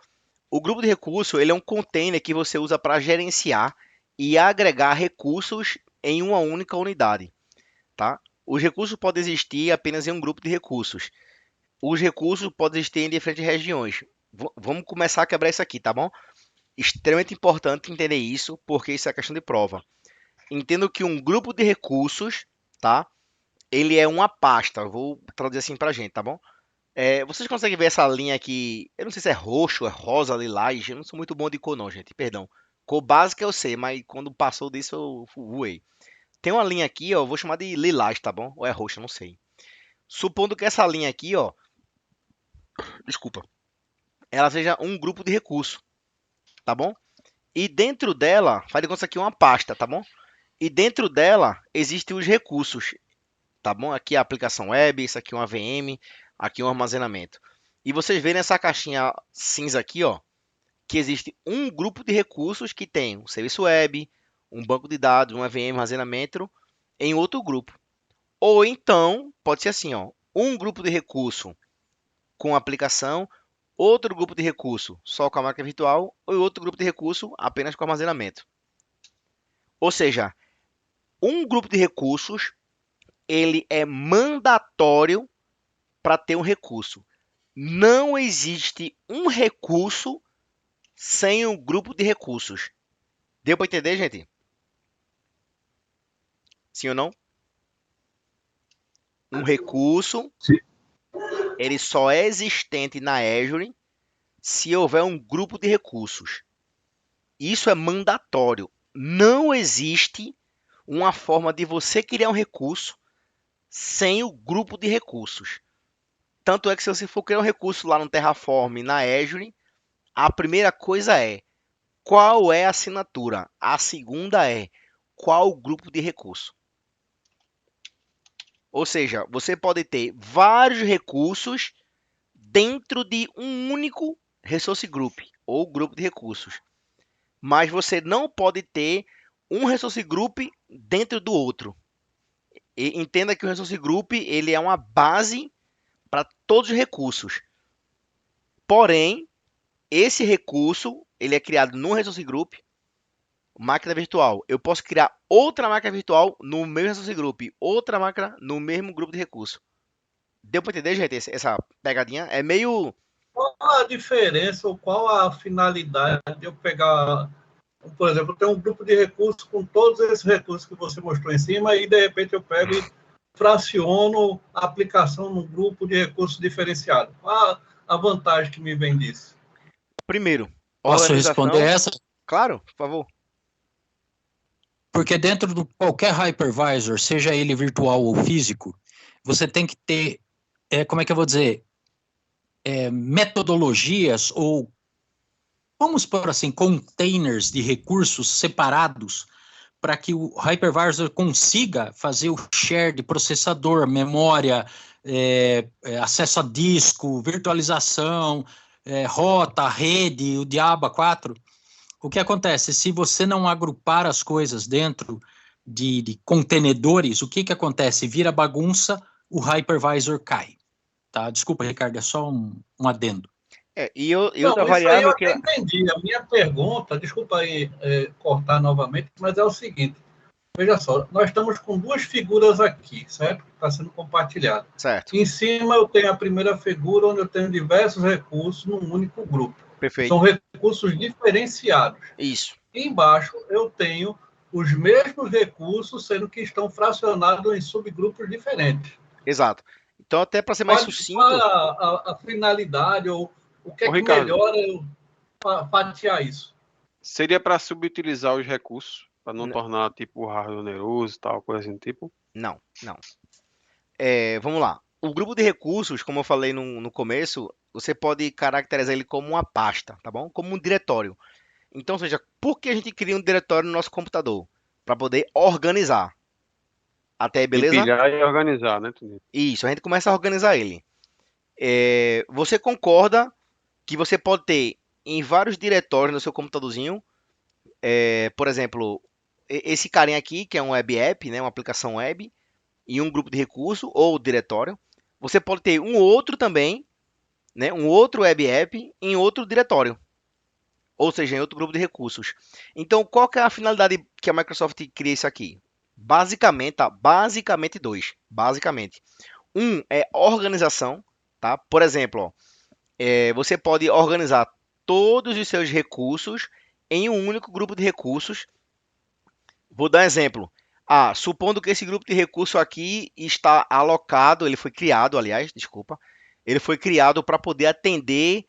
O grupo de recursos ele é um container que você usa para gerenciar e agregar recursos em uma única unidade, tá? Os recursos podem existir apenas em um grupo de recursos. Os recursos podem existir em diferentes regiões. Vamos começar a quebrar isso aqui, tá bom? Extremamente importante entender isso, porque isso é questão de prova. Entendo que um grupo de recursos, tá? Ele é uma pasta. Vou traduzir assim pra gente, tá bom? Vocês conseguem ver essa linha aqui? Eu não sei se é roxo, é rosa, lilás. Eu não sou muito bom de cor, não, gente. Perdão. Cor básica eu sei, mas quando passou disso eu voei. Tem uma linha aqui, ó. Eu vou chamar de lilás, tá bom? Ou é roxa, não sei. Supondo que essa linha aqui, ó. Desculpa. Ela seja um grupo de recurso, tá bom? E dentro dela, faz de conta isso aqui uma pasta, tá bom? E dentro dela existem os recursos, tá bom? Aqui é a aplicação web, isso aqui é uma VM, aqui é um armazenamento. E vocês verem essa caixinha cinza aqui, ó, que existe um grupo de recursos que tem um serviço web, um banco de dados, uma VM, armazenamento em outro grupo. Ou então, pode ser assim, ó, um grupo de recurso com aplicação, outro grupo de recurso só com a máquina virtual e outro grupo de recurso apenas com armazenamento. Ou seja, um grupo de recursos ele é mandatório para ter um recurso. Não existe um recurso sem um grupo de recursos. Deu para entender, gente? Sim ou não? Um recurso,
Sim.
ele só é existente na Azure se houver um grupo de recursos. Isso é mandatório. Não existe uma forma de você criar um recurso sem o grupo de recursos. Tanto é que se você for criar um recurso lá no Terraform, na Azure, a primeira coisa é qual é a assinatura. A segunda é qual o grupo de recurso. Ou seja, você pode ter vários recursos dentro de um único resource group ou grupo de recursos. Mas você não pode ter um resource group dentro do outro. E entenda que o resource group ele é uma base para todos os recursos. Porém, esse recurso ele é criado num resource group, máquina virtual. Eu posso criar outra máquina virtual no mesmo resource group, outra máquina no mesmo grupo de recurso. Deu para entender, gente? Essa pegadinha é meio.
Qual a diferença ou qual a finalidade de eu pegar, por exemplo, eu tenho um grupo de recursos com todos esses recursos que você mostrou em cima e, de repente, eu pego e fraciono a aplicação num grupo de recursos diferenciado. Qual a vantagem que me vem disso?
Primeiro,
Posso responder
organização.
essa?
Claro, por favor.
Porque dentro de qualquer hypervisor, seja ele virtual ou físico, você tem que ter, como é que eu vou dizer, metodologias ou, vamos por assim, containers de recursos separados para que o hypervisor consiga fazer o share de processador, memória, acesso a disco, virtualização, rota, rede, o diabo 4. O que acontece? Se você não agrupar as coisas dentro de contenedores, o que acontece? Vira bagunça, o hypervisor cai. Tá? Desculpa, Ricardo, é só um adendo.
E outra
Não, isso aí eu
variável que.
até entendi. A minha pergunta, desculpa aí cortar novamente, mas é o seguinte. Veja só, nós estamos com duas figuras aqui, certo? Que está sendo compartilhado.
Certo,
Em cima eu tenho a primeira figura, onde eu tenho diversos recursos num único grupo.
perfeito.
São recursos diferenciados.
Isso,
E embaixo eu tenho os mesmos recursos, sendo que estão fracionados em subgrupos diferentes.
exato. Então, até para ser mais
Qual
sucinto,
a finalidade ou o que é
Ô,
que
Ricardo,
melhora eu fatiar isso?
seria para subutilizar os recursos, para não
n-
tornar tipo hardware oneroso e tal, coisa assim do tipo.
não, não. Vamos lá. O grupo de recursos, como eu falei no começo, você pode caracterizar ele como uma pasta, tá bom? Como um diretório. Então, ou seja, por que a gente cria um diretório no nosso computador? Para poder organizar. Até aí, beleza?
Empilhar e organizar, né, Toninho?
Isso, a gente começa a organizar ele. Você concorda que você pode ter em vários diretórios no seu computadorzinho, por exemplo, esse carinha aqui, que é um web app, né, uma aplicação web, em um grupo de recurso ou diretório. Você pode ter um outro também, né, um outro web app em outro diretório, ou seja, em outro grupo de recursos. Então, qual que é a finalidade que a Microsoft cria isso aqui? Basicamente, tá? Basicamente dois. Basicamente. Um é organização, tá? Por exemplo, ó, você pode organizar todos os seus recursos em um único grupo de recursos. Vou dar um exemplo. Supondo que esse grupo de recursos aqui está alocado, ele foi criado, aliás, desculpa, ele foi criado para poder atender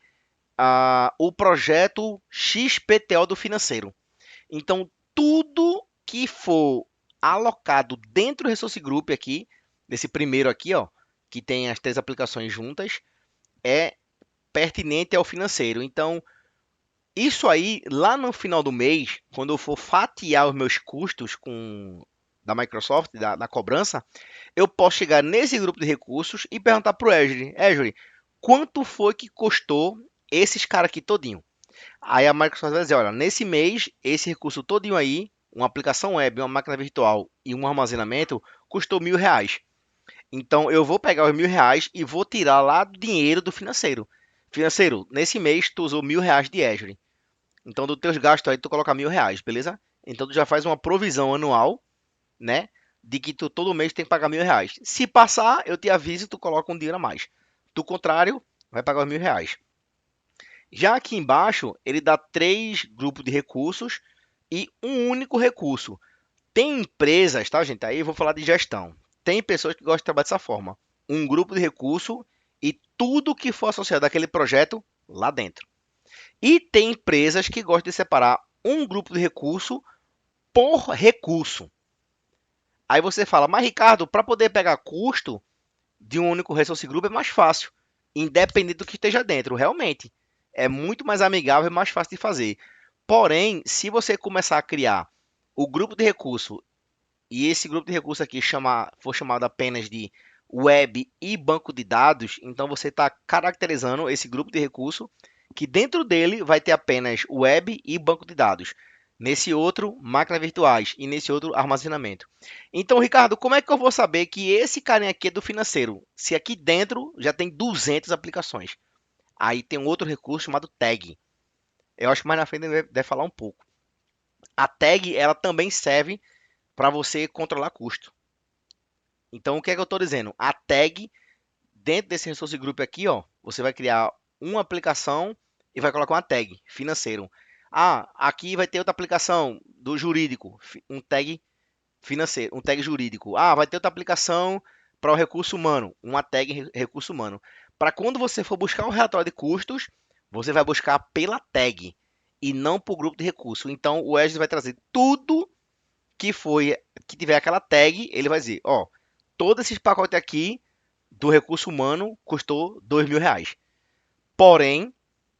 o projeto XPTO do financeiro. Então, tudo que for alocado dentro do Resource Group aqui, desse primeiro aqui, ó, que tem as três aplicações juntas, é pertinente ao financeiro. Então, isso aí, lá no final do mês, quando eu for fatiar os meus custos da Microsoft, da cobrança, eu posso chegar nesse grupo de recursos e perguntar para o Azure, quanto foi que custou esses caras aqui todinho? Aí a Microsoft vai dizer, olha, nesse mês, esse recurso todinho aí, uma aplicação web, uma máquina virtual e um armazenamento, custou R$ 1.000. Então, eu vou pegar os R$ 1.000 e vou tirar lá do dinheiro do financeiro. Financeiro, nesse mês, tu usou R$ 1.000 de Azure. Então, dos teus gastos aí, tu coloca R$ 1.000, beleza? Então, tu já faz uma provisão anual, né? De que tu todo mês tem que pagar R$ 1.000. Se passar, eu te aviso e tu coloca um dinheiro a mais. Do contrário, vai pagar os R$ 1.000. Já aqui embaixo, ele dá 3 grupos de recursos e um único recurso. Tem empresas, tá, gente? Aí eu vou falar de gestão. Tem pessoas que gostam de trabalhar dessa forma. Um grupo de recurso e tudo que for associado àquele projeto lá dentro. E tem empresas que gostam de separar um grupo de recurso por recurso. Aí você fala, mas Ricardo, para poder pegar custo de um único resource group é mais fácil, independente do que esteja dentro. Realmente, é muito mais amigável e mais fácil de fazer. Porém, se você começar a criar o grupo de recurso e esse grupo de recurso aqui for chamado apenas de web e banco de dados, então você está caracterizando esse grupo de recurso que dentro dele vai ter apenas web e banco de dados. Nesse outro, máquinas virtuais e nesse outro, armazenamento. Então, Ricardo, como é que eu vou saber que esse carinha aqui é do financeiro? Se aqui dentro já tem 200 aplicações. Aí tem um outro recurso chamado tag. Eu acho que mais na frente deve falar um pouco. A tag, ela também serve para você controlar custo. Então, o que é que eu estou dizendo? A tag, dentro desse resource group aqui, ó, você vai criar uma aplicação e vai colocar uma tag, financeiro. Aqui vai ter outra aplicação do jurídico, um tag financeiro, um tag jurídico. Vai ter outra aplicação para o recurso humano, uma tag recurso humano. Para quando você for buscar um relatório de custos, você vai buscar pela tag e não por grupo de recurso. Então, o Azure vai trazer tudo que tiver aquela tag, ele vai dizer, ó, todos esses pacotes aqui do recurso humano custou R$ 2.000.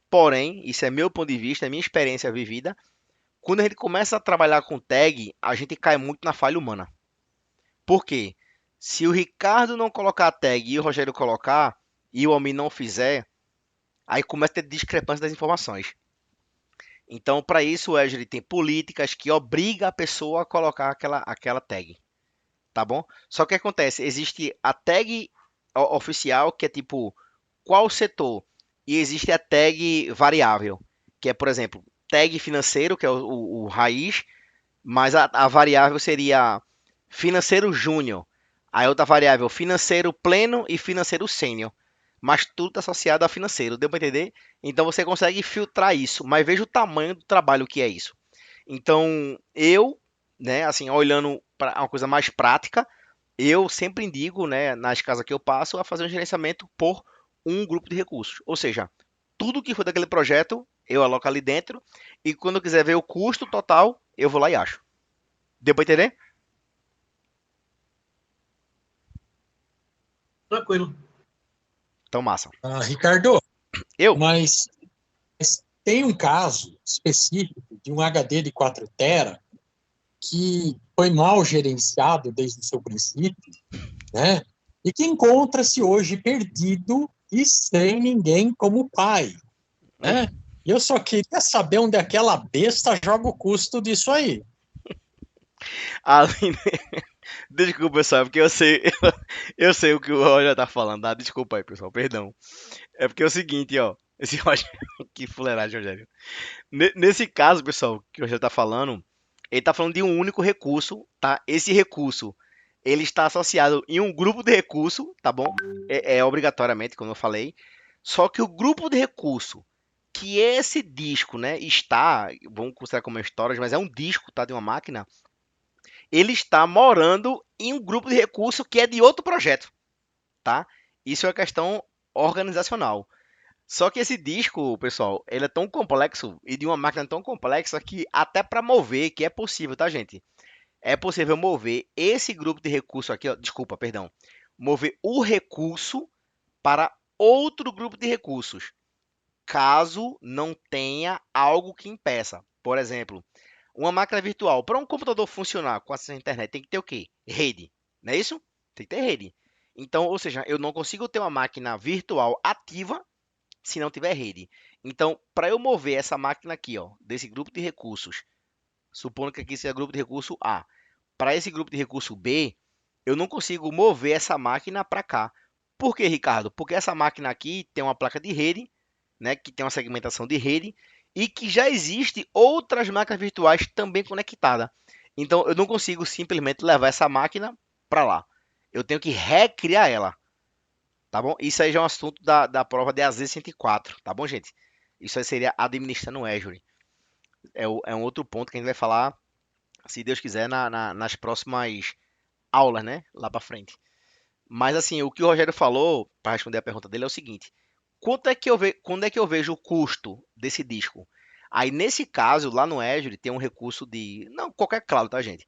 Porém, isso é meu ponto de vista, é minha experiência vivida. Quando a gente começa a trabalhar com tag, a gente cai muito na falha humana. Por quê? Se o Ricardo não colocar a tag e o Rogério colocar, e o homem não fizer, aí começa a ter discrepância das informações. Então, para isso, o Azure tem políticas que obrigam a pessoa a colocar aquela tag. Tá bom? Só que o que acontece? Existe a tag oficial, que é tipo qual setor, e existe a tag variável, que é, por exemplo, tag financeiro, que é o raiz, mas a variável seria financeiro júnior. Aí outra variável, financeiro pleno e financeiro sênior. Mas tudo está associado a financeiro, deu para entender? Então você consegue filtrar isso, mas veja o tamanho do trabalho que é isso. Então, né, assim, olhando para uma coisa mais prática, eu sempre indico, né, nas casas que eu passo, a fazer um gerenciamento por um grupo de recursos. Ou seja, tudo que for daquele projeto, eu aloco ali dentro, e quando eu quiser ver o custo total, eu vou lá e acho. Deu para entender?
Tranquilo.
Então, massa.
Ricardo,
Eu?
mas tem um caso específico de um HD de 4 tera que foi mal gerenciado desde o seu princípio, né? E que encontra-se hoje perdido e sem ninguém como pai, né? E eu só queria saber onde aquela besta joga o custo disso aí.
Aline, desculpa, pessoal, porque eu sei, eu sei o que o Roger tá falando, tá? Desculpa aí, pessoal, perdão. É porque é o seguinte, ó. Esse Roger, que fuleiragem, Rogério. Nesse caso, pessoal, que o Rogério tá falando, ele tá falando de um único recurso, tá? Esse recurso, ele está associado em um grupo de recurso, tá bom? É obrigatoriamente, como eu falei. Só que o grupo de recurso que esse disco, né, está, vamos considerar como storage, mas é um disco, tá, de uma máquina, ele está morando em um grupo de recurso que é de outro projeto, tá? Isso é uma questão organizacional. Só que esse disco, pessoal, ele é tão complexo e de uma máquina tão complexa que até para mover, que é possível, tá, gente? É possível mover esse grupo de recurso aqui, ó, desculpa, perdão, mover o recurso para outro grupo de recursos, caso não tenha algo que impeça. Por exemplo, uma máquina virtual, para um computador funcionar com acesso à internet, tem que ter o quê? Rede, não é isso? Tem que ter rede. Então, ou seja, eu não consigo ter uma máquina virtual ativa se não tiver rede. Então, para eu mover essa máquina aqui, ó, desse grupo de recursos, supondo que aqui seja grupo de recurso A, para esse grupo de recurso B, eu não consigo mover essa máquina para cá. Por quê, Ricardo? Porque essa máquina aqui tem uma placa de rede, né, que tem uma segmentação de rede e que já existe outras máquinas virtuais também conectadas. Então, eu não consigo simplesmente levar essa máquina para lá. Eu tenho que recriar ela. Tá bom? Isso aí já é um assunto da prova de AZ 104, tá bom, gente? Isso aí seria administrando o Azure. É um outro ponto que a gente vai falar, se Deus quiser, nas próximas aulas, né? Lá para frente. Mas assim, o que o Rogério falou, para responder a pergunta dele, é o seguinte: quando é que eu vejo o custo desse disco? Aí, nesse caso, lá no Azure, tem um recurso de. Não, qualquer cloud, tá, gente?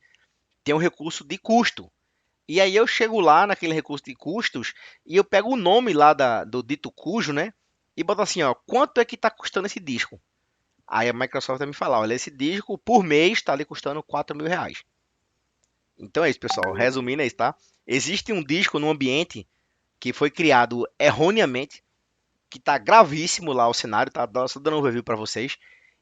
Tem um recurso de custo. E aí eu chego lá naquele recurso de custos e eu pego o nome lá do dito cujo, né? E boto assim, ó, quanto é que está custando esse disco? Aí a Microsoft vai me falar, olha, esse disco por mês está ali custando R$ 4.000. Então é isso, pessoal. Resumindo é isso, tá? Existe um disco no ambiente que foi criado erroneamente, que está gravíssimo lá o cenário, tá? Só dando um review para vocês.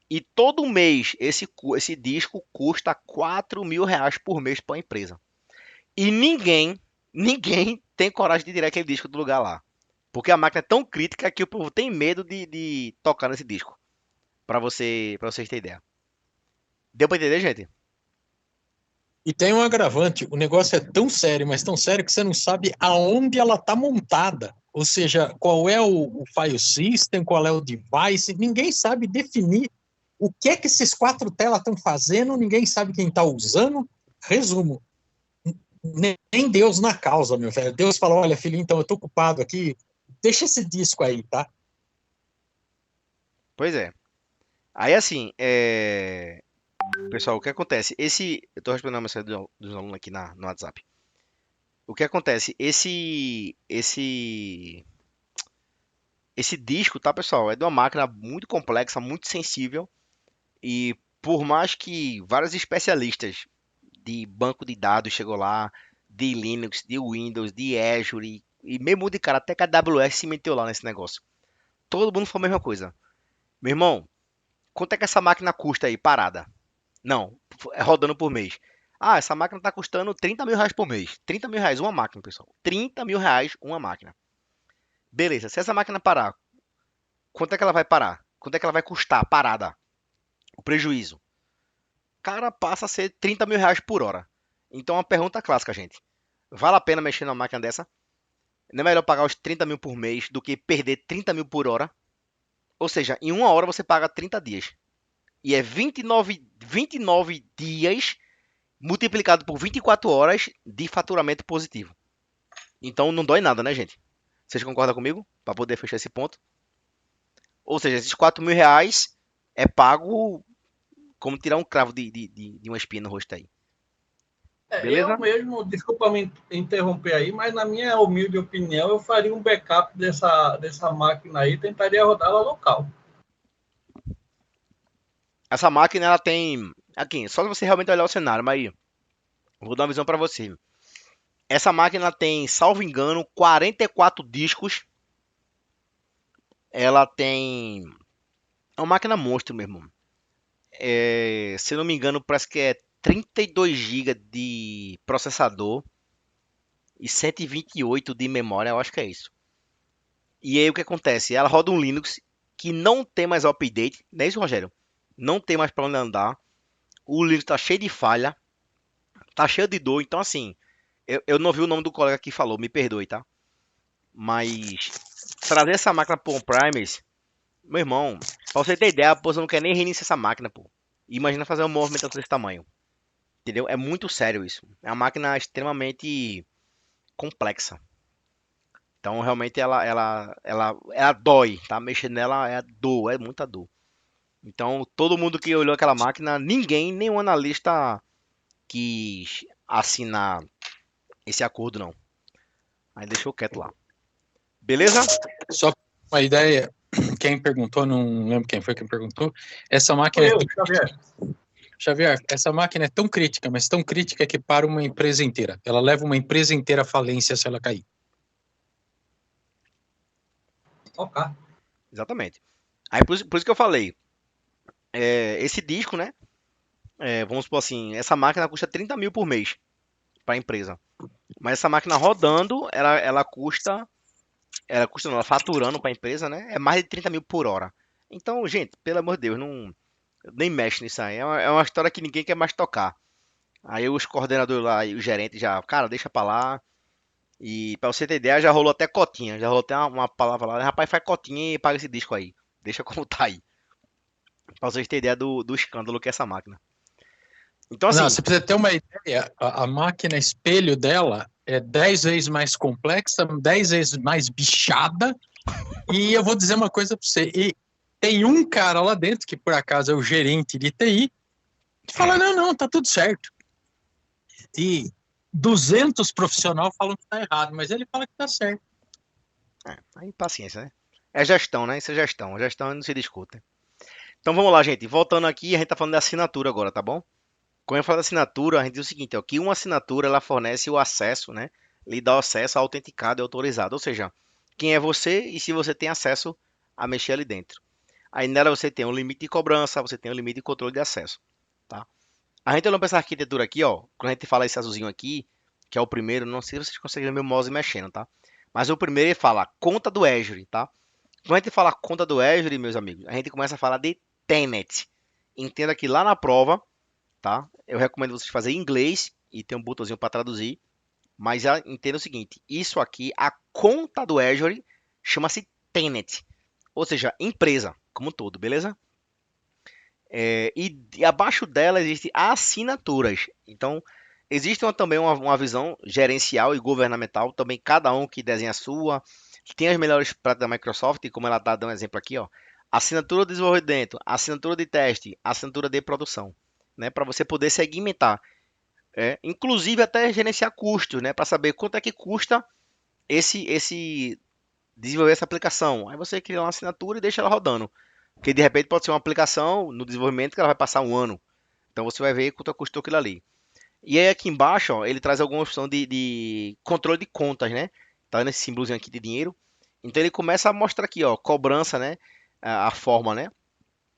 E todo mês esse disco custa R$ 4.000 por mês para a empresa. E ninguém tem coragem de tirar aquele disco do lugar lá. Porque a máquina é tão crítica que o povo tem medo de tocar nesse disco. Pra vocês terem ideia. Deu pra entender, gente?
E tem um agravante, o negócio é tão sério, mas tão sério que você não sabe aonde ela está montada. Ou seja, qual é o file system, qual é o device, ninguém sabe definir o que é que esses 4 telas estão fazendo, ninguém sabe quem está usando. Resumo, nem Deus na causa, meu velho. Deus falou, olha, filho, então eu estou ocupado aqui, deixa esse disco aí, tá?
Pois é. Aí assim, pessoal, o que acontece? Eu tô respondendo a mensagem dos alunos aqui no WhatsApp. O que acontece? Esse disco, tá, pessoal? É de uma máquina muito complexa, muito sensível. E por mais que vários especialistas de banco de dados chegou lá, de Linux, de Windows, de Azure, e mesmo de cara, até que a AWS se meteu lá nesse negócio. Todo mundo falou a mesma coisa. Meu irmão, quanto é que essa máquina custa aí, parada? Não, é rodando por mês. Ah, essa máquina tá custando R$ 30.000 por mês. R$ 30.000 uma máquina, pessoal. R$ 30.000 uma máquina. Beleza, se essa máquina parar, quanto é que ela vai parar? Quanto é que ela vai custar parada? O prejuízo. Cara, passa a ser R$ 30.000 por hora. Então, uma pergunta clássica, gente. Vale a pena mexer numa máquina dessa? Não é melhor pagar os 30 mil por mês do que perder 30 mil por hora? Ou seja, em uma hora você paga 30 dias. E é 29 dias multiplicado por 24 horas de faturamento positivo. Então não dói nada, né, gente? Vocês concordam comigo? Para poder fechar esse ponto. Ou seja, esses R$ 4.000 é pago como tirar um cravo de uma espinha no rosto aí. Beleza?
Eu mesmo, desculpa me interromper aí, mas na minha humilde opinião, eu faria um backup dessa máquina aí e tentaria rodá-la local.
Essa máquina, ela tem... Aqui, só se você realmente olhar o cenário, mas aí, vou dar uma visão para você. Essa máquina tem, salvo engano, 44 discos. Ela tem... É uma máquina monstro, meu irmão. Se eu não me engano, parece que é 32 GB de processador e 128 de memória, eu acho que é isso. E aí o que acontece? Ela roda um Linux que não tem mais update, não é isso, Rogério? Não tem mais para onde andar. O Linux tá cheio de falha, tá cheio de dor. Então, assim, eu não vi o nome do colega que falou, me perdoe, tá? Mas trazer essa máquina para on-premise, meu irmão, pra você ter ideia, pô, você não quer nem reiniciar essa máquina, pô. Imagina fazer uma movimentação desse tamanho, entendeu? É muito sério isso. É uma máquina extremamente complexa. Então, realmente, ela dói, tá? Mexer nela é dor, é muita dor. Então, todo mundo que olhou aquela máquina, ninguém, nenhum analista quis assinar esse acordo, não. Aí deixou quieto lá. Beleza?
Só uma ideia, quem perguntou, não lembro quem foi que perguntou, essa máquina
Foi eu, Xavier.
Xavier, essa máquina é tão crítica, mas tão crítica que para uma empresa inteira. Ela leva uma empresa inteira à falência se ela cair.
Ok.
Exatamente. Aí por isso que eu falei. Esse disco, né? Vamos supor assim, essa máquina custa 30 mil por mês para a empresa. Mas essa máquina rodando, ela custa. Ela custa não, ela faturando para a empresa, né? É mais de 30 mil por hora. Então, gente, pelo amor de Deus, não, nem mexe nisso aí. É uma história que ninguém quer mais tocar. Aí os coordenadores lá e os gerentes já, cara, deixa pra lá. E pra você ter ideia, já rolou até cotinha. Já rolou até uma palavra lá. Rapaz, faz cotinha e paga esse disco aí. Deixa como tá aí. Pra vocês terem ideia do escândalo que é essa máquina. Então,
Não,
assim,
você precisa ter uma ideia, a máquina espelho dela é 10 vezes mais complexa, 10 vezes mais bichada, e eu vou dizer uma coisa para você, e tem um cara lá dentro, que por acaso é o gerente de TI, que fala, não, tá tudo certo. E 200 profissionais falam que tá errado, mas ele fala que tá certo.
aí paciência, né? É gestão, né? Isso é gestão. Gestão não se discute. Então vamos lá, gente. Voltando aqui, a gente tá falando da assinatura agora, tá bom? Quando eu falo da assinatura, a gente diz o seguinte, ó, que uma assinatura ela fornece o acesso, né? Lhe dá o acesso autenticado e autorizado. Ou seja, quem é você e se você tem acesso a mexer ali dentro. Aí nela você tem um limite de cobrança, você tem um limite de controle de acesso, tá? A gente olhando para essa arquitetura aqui, ó, quando a gente fala esse azulzinho aqui, que é o primeiro, não sei se vocês conseguem ver meu mouse mexendo, tá? Mas o primeiro ele fala conta do Azure, tá? Quando a gente fala conta do Azure, meus amigos, a gente começa a falar de Tenet. Entenda que lá na prova, tá? Eu recomendo vocês fazerem em inglês e tem um botãozinho para traduzir, mas já entenda o seguinte, isso aqui, a conta do Azure chama-se Tenet, ou seja, empresa como um todo, beleza? E abaixo dela existem assinaturas. Então, existe também uma visão gerencial e governamental, também cada um que desenha a sua. Tem as melhores práticas da Microsoft, como ela está dando um exemplo aqui, ó. Assinatura de desenvolvimento, assinatura de teste, assinatura de produção, né? Para você poder segmentar. Inclusive até gerenciar custos, né? Para saber quanto é que custa esse desenvolver essa aplicação. Aí você cria uma assinatura e deixa ela rodando. Porque de repente pode ser uma aplicação no desenvolvimento que ela vai passar um ano. Então você vai ver quanto custou aquilo ali. E aí aqui embaixo, ó, ele traz alguma opção de controle de contas, né? Tá nesse símbolozinho aqui de dinheiro. Então ele começa a mostrar aqui, ó, cobrança, né? A forma, né?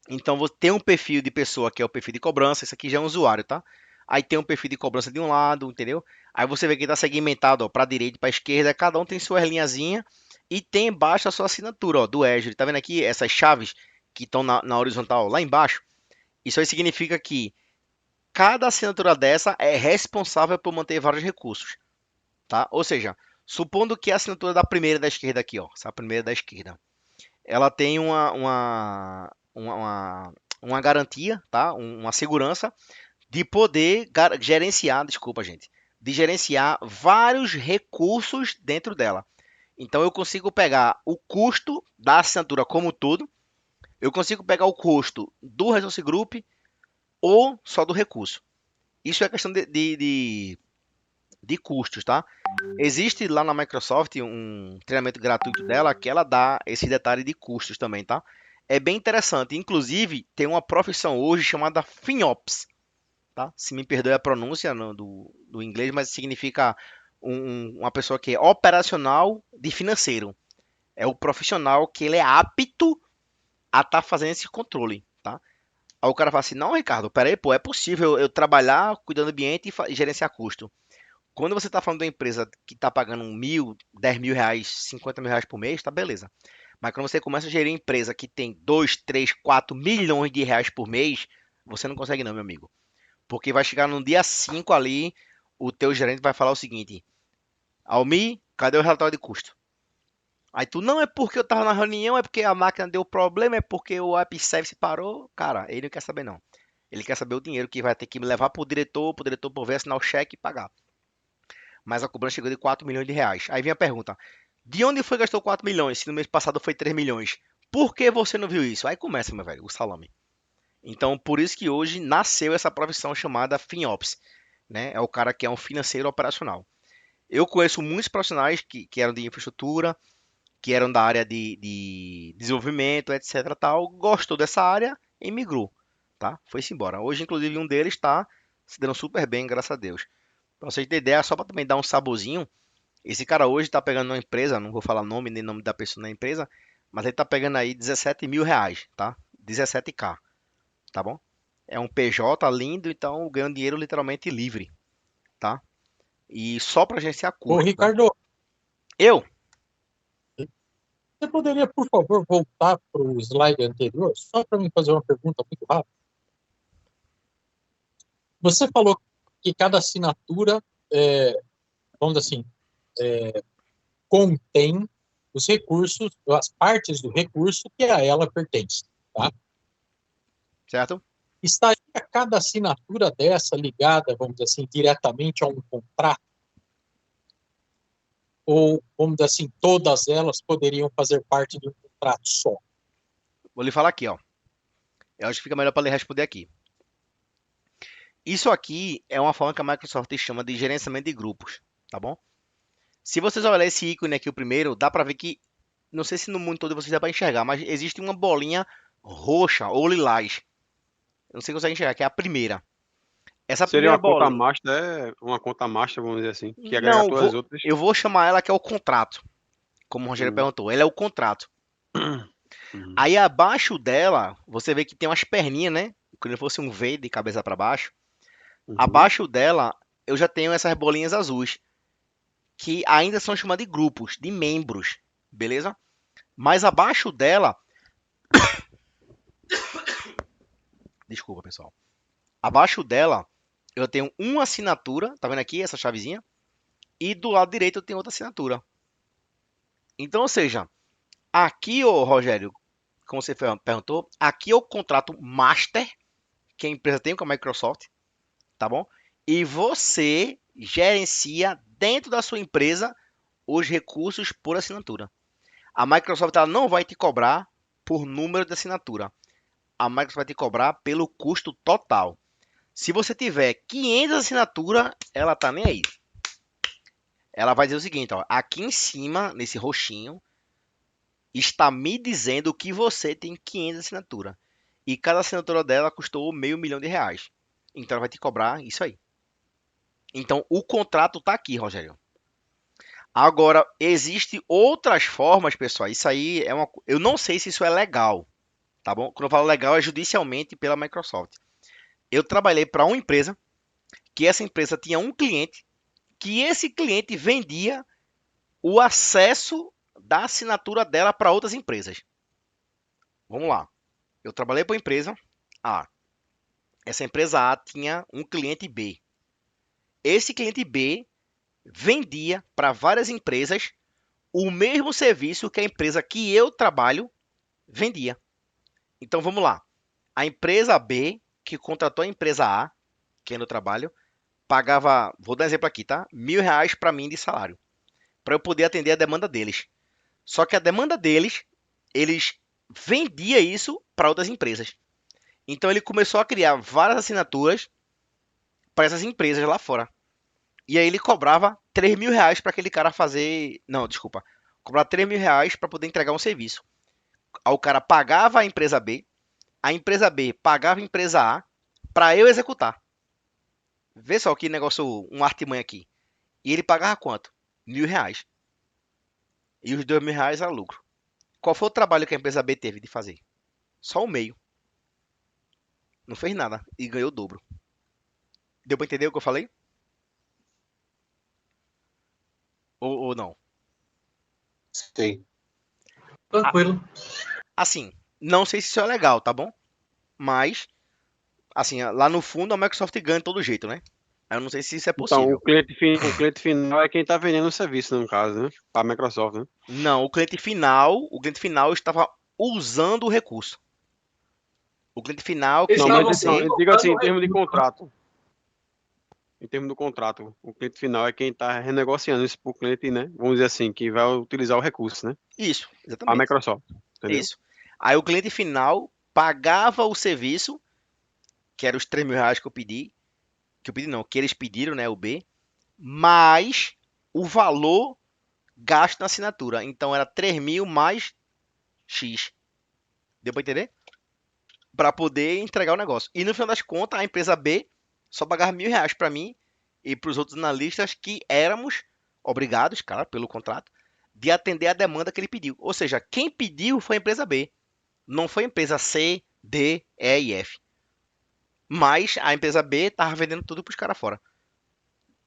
Então você tem um perfil de pessoa que é o perfil de cobrança. Esse aqui já é um usuário, tá? Aí tem um perfil de cobrança de um lado, entendeu? Aí você vê que está segmentado, ó, para direita e para esquerda. Cada um tem sua linhazinha e tem embaixo a sua assinatura, ó, do Azure. Tá vendo aqui essas chaves que estão na horizontal lá embaixo? Isso aí significa que cada assinatura dessa é responsável por manter vários recursos, tá? Ou seja, supondo que a assinatura da primeira da esquerda aqui, ó, essa primeira da esquerda, ela tem uma garantia, tá? Uma segurança de poder gerenciar, desculpa, gente, de gerenciar vários recursos dentro dela. Então eu consigo pegar o custo da assinatura como um todo, eu consigo pegar o custo do Resource Group ou só do recurso. Isso é questão de custos, tá? Existe lá na Microsoft um treinamento gratuito dela que ela dá esse detalhe de custos também, tá? É bem interessante. Inclusive, tem uma profissão hoje chamada FinOps, tá? Se me perdoe a pronúncia do inglês, mas significa uma pessoa que é operacional de financeiro. É o profissional que ele é apto a estar fazendo esse controle, tá? Aí o cara fala assim, não, Ricardo, peraí, pô, é possível eu trabalhar cuidando do ambiente e gerenciar custo. Quando você está falando de uma empresa que está pagando 1.000, 10 mil reais, 50 mil reais por mês, tá beleza. Mas quando você começa a gerir uma empresa que tem 2, 3, 4 milhões de reais por mês, você não consegue não, meu amigo. Porque vai chegar no dia 5 ali, o teu gerente vai falar o seguinte, Almi, cadê o relatório de custo? Aí tu, não é porque eu tava na reunião, é porque a máquina deu problema, é porque o app service parou. Cara, ele não quer saber não. Ele quer saber o dinheiro que vai ter que me levar pro diretor por ver, assinar o cheque e pagar. Mas a cobrança chegou de 4 milhões de reais. Aí vem a pergunta, de onde foi que gastou 4 milhões, se no mês passado foi 3 milhões? Por que você não viu isso? Aí começa, meu velho, o salame. Então, por isso que hoje nasceu essa profissão chamada FinOps, né? É o cara que é um financeiro operacional. Eu conheço muitos profissionais que eram de infraestrutura, que eram da área de desenvolvimento, etc. Tal, gostou dessa área e migrou, tá? Foi-se embora. Hoje, inclusive, um deles está se dando super bem, graças a Deus. Para vocês terem ideia, só para também dar um saborzinho, esse cara hoje está pegando uma empresa, não vou falar nome nem nome da pessoa na empresa, mas ele está pegando aí 17 mil reais, tá? 17k, tá bom? É um PJ lindo, então ganhando dinheiro literalmente livre, tá? E só para gerenciar
Ô,
custo, tá?
Ricardo,
Eu,
você poderia, por favor, voltar para o slide anterior, só para me fazer uma pergunta muito rápida? Você falou que cada assinatura, vamos dizer assim, contém os recursos, as partes do recurso que a ela pertence, tá?
certo?
Estaria cada assinatura dessa ligada, vamos dizer assim, diretamente a um contrato? Ou, vamos dizer assim, todas elas poderiam fazer parte de um contrato só?
Vou lhe falar aqui, ó. Eu acho que fica melhor para lhe responder aqui. Isso aqui é uma forma que a Microsoft chama de gerenciamento de grupos, tá bom? Se vocês olharem esse ícone aqui, o primeiro, dá para ver que, não sei se no mundo todo vocês dá para enxergar, mas existe uma bolinha roxa ou lilás. Eu não sei se consegue enxergar, que é a primeira. Essa
Seria
primeira
uma conta
bolinha.
master, uma conta master, vamos dizer assim, que agrega
Não,
todas as outras.
eu vou chamar ela que é o contrato, como o Rogério
Hum.
perguntou. Ela é o contrato.
Uhum.
Aí abaixo dela, você vê que tem umas perninhas, né? Como se fosse um V de cabeça para baixo.
Uhum.
Abaixo dela, eu já tenho essas bolinhas azuis, que ainda são chamadas de grupos, de membros, beleza? Mas abaixo dela, desculpa pessoal, abaixo dela eu tenho uma assinatura, tá vendo aqui essa chavezinha? E do lado direito eu tenho outra assinatura. Então, ou seja, aqui, ô Rogério, como você perguntou, aqui é o contrato master que a empresa tem com a Microsoft, tá bom? E você gerencia dentro da sua empresa os recursos por assinatura. A Microsoft ela não vai te cobrar por número de assinatura. A Microsoft vai te cobrar pelo custo total. Se você tiver 500 assinaturas, ela tá nem aí. Ela vai dizer o seguinte, ó, aqui em cima, nesse roxinho, está me dizendo que você tem 500 assinaturas. E cada assinatura dela custou R$ 500.000. Então ela vai te cobrar isso aí. Então o contrato tá aqui, Rogério. Agora, existe outras formas, pessoal. Isso aí é uma. Eu não sei se isso é legal, tá bom? Quando eu falo legal, é judicialmente pela Microsoft. Eu trabalhei para uma empresa que essa empresa tinha um cliente que esse cliente vendia o acesso da assinatura dela para outras empresas. Vamos lá. Eu trabalhei para a empresa A. Essa empresa A tinha um cliente B. Esse cliente B vendia para várias empresas o mesmo serviço que a empresa que eu trabalho vendia. Então vamos lá. A empresa B, que contratou a empresa A, que é no trabalho, pagava, vou dar um exemplo aqui, tá? R$ 1.000 para mim de salário, para eu poder atender a demanda deles. Só que a demanda deles, eles vendia isso para outras empresas. Então ele começou a criar várias assinaturas para essas empresas lá fora. E aí ele cobrava R$ 3.000 para aquele cara fazer. Não, desculpa. Cobrava R$ 3.000 para poder entregar um serviço. Aí o cara pagava a empresa B pagava a empresa A para eu executar. Vê só que negócio, um artimanha aqui. E ele pagava quanto? R$ 1.000. E os R$ 2.000 era lucro. Qual foi o trabalho que a empresa B teve de fazer? Só o meio. Não fez nada. E ganhou o dobro. Deu pra entender o que eu falei? Ou não?
Sim.
Tranquilo.
Assim, não sei se isso é legal, tá bom? Mas, assim, lá no fundo a Microsoft ganha de todo jeito, né? Eu não sei se isso é
Então,
possível.
o cliente final é quem está vendendo o serviço, no caso, né? Para a Microsoft, né?
Não, o cliente final estava usando o recurso. O cliente final
Eles
que
Não,
seria
mas
estavam
então,
você.
eu digo assim,
colocando
em termos de
recurso, né?
contrato. Em termos do contrato, o cliente final é quem está renegociando isso para o cliente, né? Vamos dizer assim, que vai utilizar o recurso, né?
Isso,
A
exatamente.
Microsoft,
É
entendeu?
isso. Aí o cliente final pagava o serviço, que era os R$ 3.000 que eu pedi não, que eles pediram, né, o B, mais o valor gasto na assinatura. Então era 3.000 mais X. Deu para entender? Para poder entregar o negócio. E no final das contas, a empresa B só pagava R$ 1.000 para mim e para os outros analistas que éramos obrigados, cara, pelo contrato, de atender a demanda que ele pediu. Ou seja, quem pediu foi a empresa B, não foi a empresa C, D, E e F. Mas a empresa B estava vendendo tudo para os caras fora.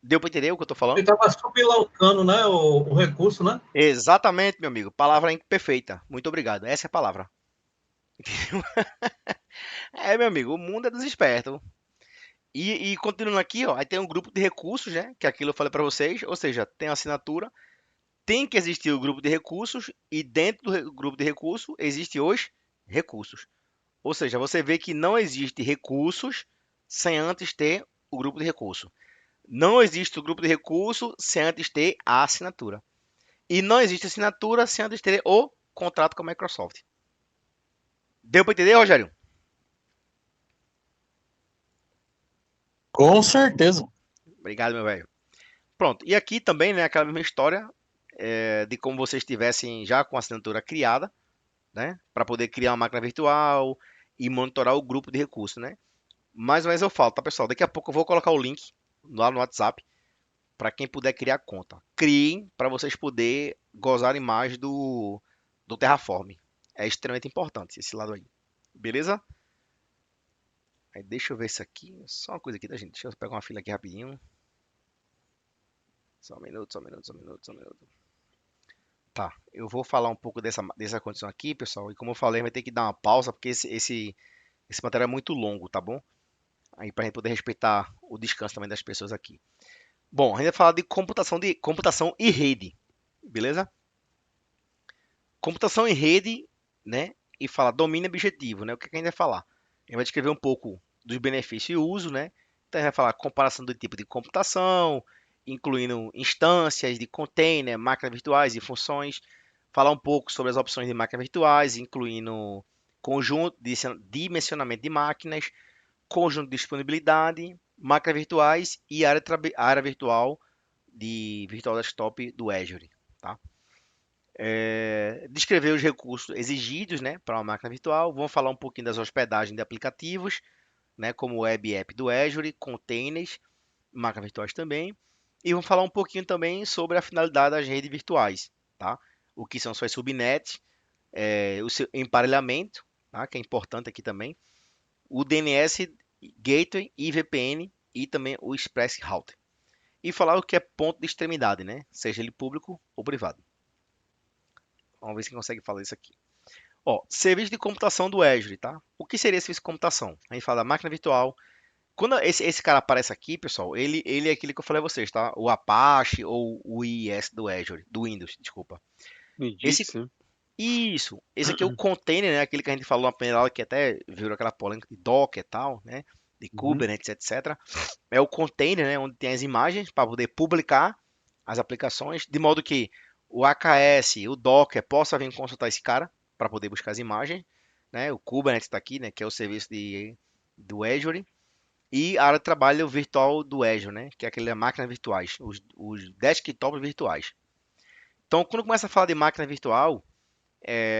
Deu para entender o que eu estou falando?
Ele estava subilocando, né, o recurso, né?
Exatamente, meu amigo. Palavra perfeita. Muito obrigado. Essa é a palavra. É, meu amigo, o mundo é dos espertos. E continuando aqui, ó, aí tem um grupo de recursos, né? Que é aquilo eu falei para vocês, ou seja, tem a assinatura, tem que existir o grupo de recursos e dentro do grupo de recursos existem os recursos. Ou seja, você vê que não existe recursos sem antes ter o grupo de recurso. Não existe o grupo de recurso sem antes ter a assinatura. E não existe assinatura sem antes ter o contrato com a Microsoft. Deu para entender, Rogério?
Com certeza.
Obrigado, meu velho. Pronto. E aqui também, né, aquela mesma história de como vocês estivessem já com a assinatura criada, né, para poder criar uma máquina virtual e monitorar o grupo de recursos, né. Mais uma vez eu falo, tá, pessoal? Daqui a pouco eu vou colocar o link lá no WhatsApp para quem puder criar conta. Criem para vocês poderem gozarem mais do Terraform. É extremamente importante esse lado aí. Beleza? Aí deixa eu ver isso aqui. Só uma coisa aqui, tá, gente? Deixa eu pegar uma fila aqui rapidinho. Só um minuto, só um minuto, só um minuto, só um minuto. Tá, eu vou falar um pouco dessa condição aqui, pessoal. E como eu falei, vai ter que dar uma pausa, porque esse material é muito longo, tá bom? Aí pra gente poder respeitar o descanso também das pessoas aqui. Bom, a gente vai falar de computação e rede, beleza? Computação em rede, né? E fala domínio objetivo, né? O que que a gente vai falar? A gente vai descrever um pouco dos benefícios e uso, né? Então a gente vai falar comparação do tipo de computação, incluindo instâncias de container, máquinas virtuais e funções. Falar um pouco sobre as opções de máquinas virtuais, incluindo conjunto de dimensionamento de máquinas, conjunto de disponibilidade, máquinas virtuais e área virtual de Virtual Desktop do Azure, tá? Descrever os recursos exigidos, né, para uma máquina virtual. Vamos falar um pouquinho das hospedagens de aplicativos, né, como o Web App do Azure, containers, máquinas virtuais também. E vamos falar um pouquinho também sobre a finalidade das redes virtuais, tá? O que são suas subnets, o seu emparelhamento, tá? Que é importante aqui também. O DNS Gateway e VPN e também o Express Router. E falar o que é ponto de extremidade, né? Seja ele público ou privado. Vamos ver se consegue falar isso aqui. Ó, serviço de computação do Azure, tá? O que seria serviço de computação? A gente fala da máquina virtual. Quando esse cara aparece aqui, pessoal, ele é aquele que eu falei a vocês, tá? O Apache ou o IIS do Azure, do Windows, desculpa. Esse,
Nijix, né?
esse aqui é o container, né? Aquele que a gente falou na primeira aula que até virou aquela polêmica de Docker e tal, né? De
Uhum.
Kubernetes, etc. É o container, né? Onde tem as imagens para poder publicar as aplicações, de modo que o AKS, o Docker possa vir consultar esse cara para poder buscar as imagens, né? O Kubernetes está aqui, né? Que é o serviço do Azure. e a área de trabalho virtual do Azure, né? Que é aquelas máquinas virtuais, os desktops virtuais. Então, quando começa a falar de máquina virtual,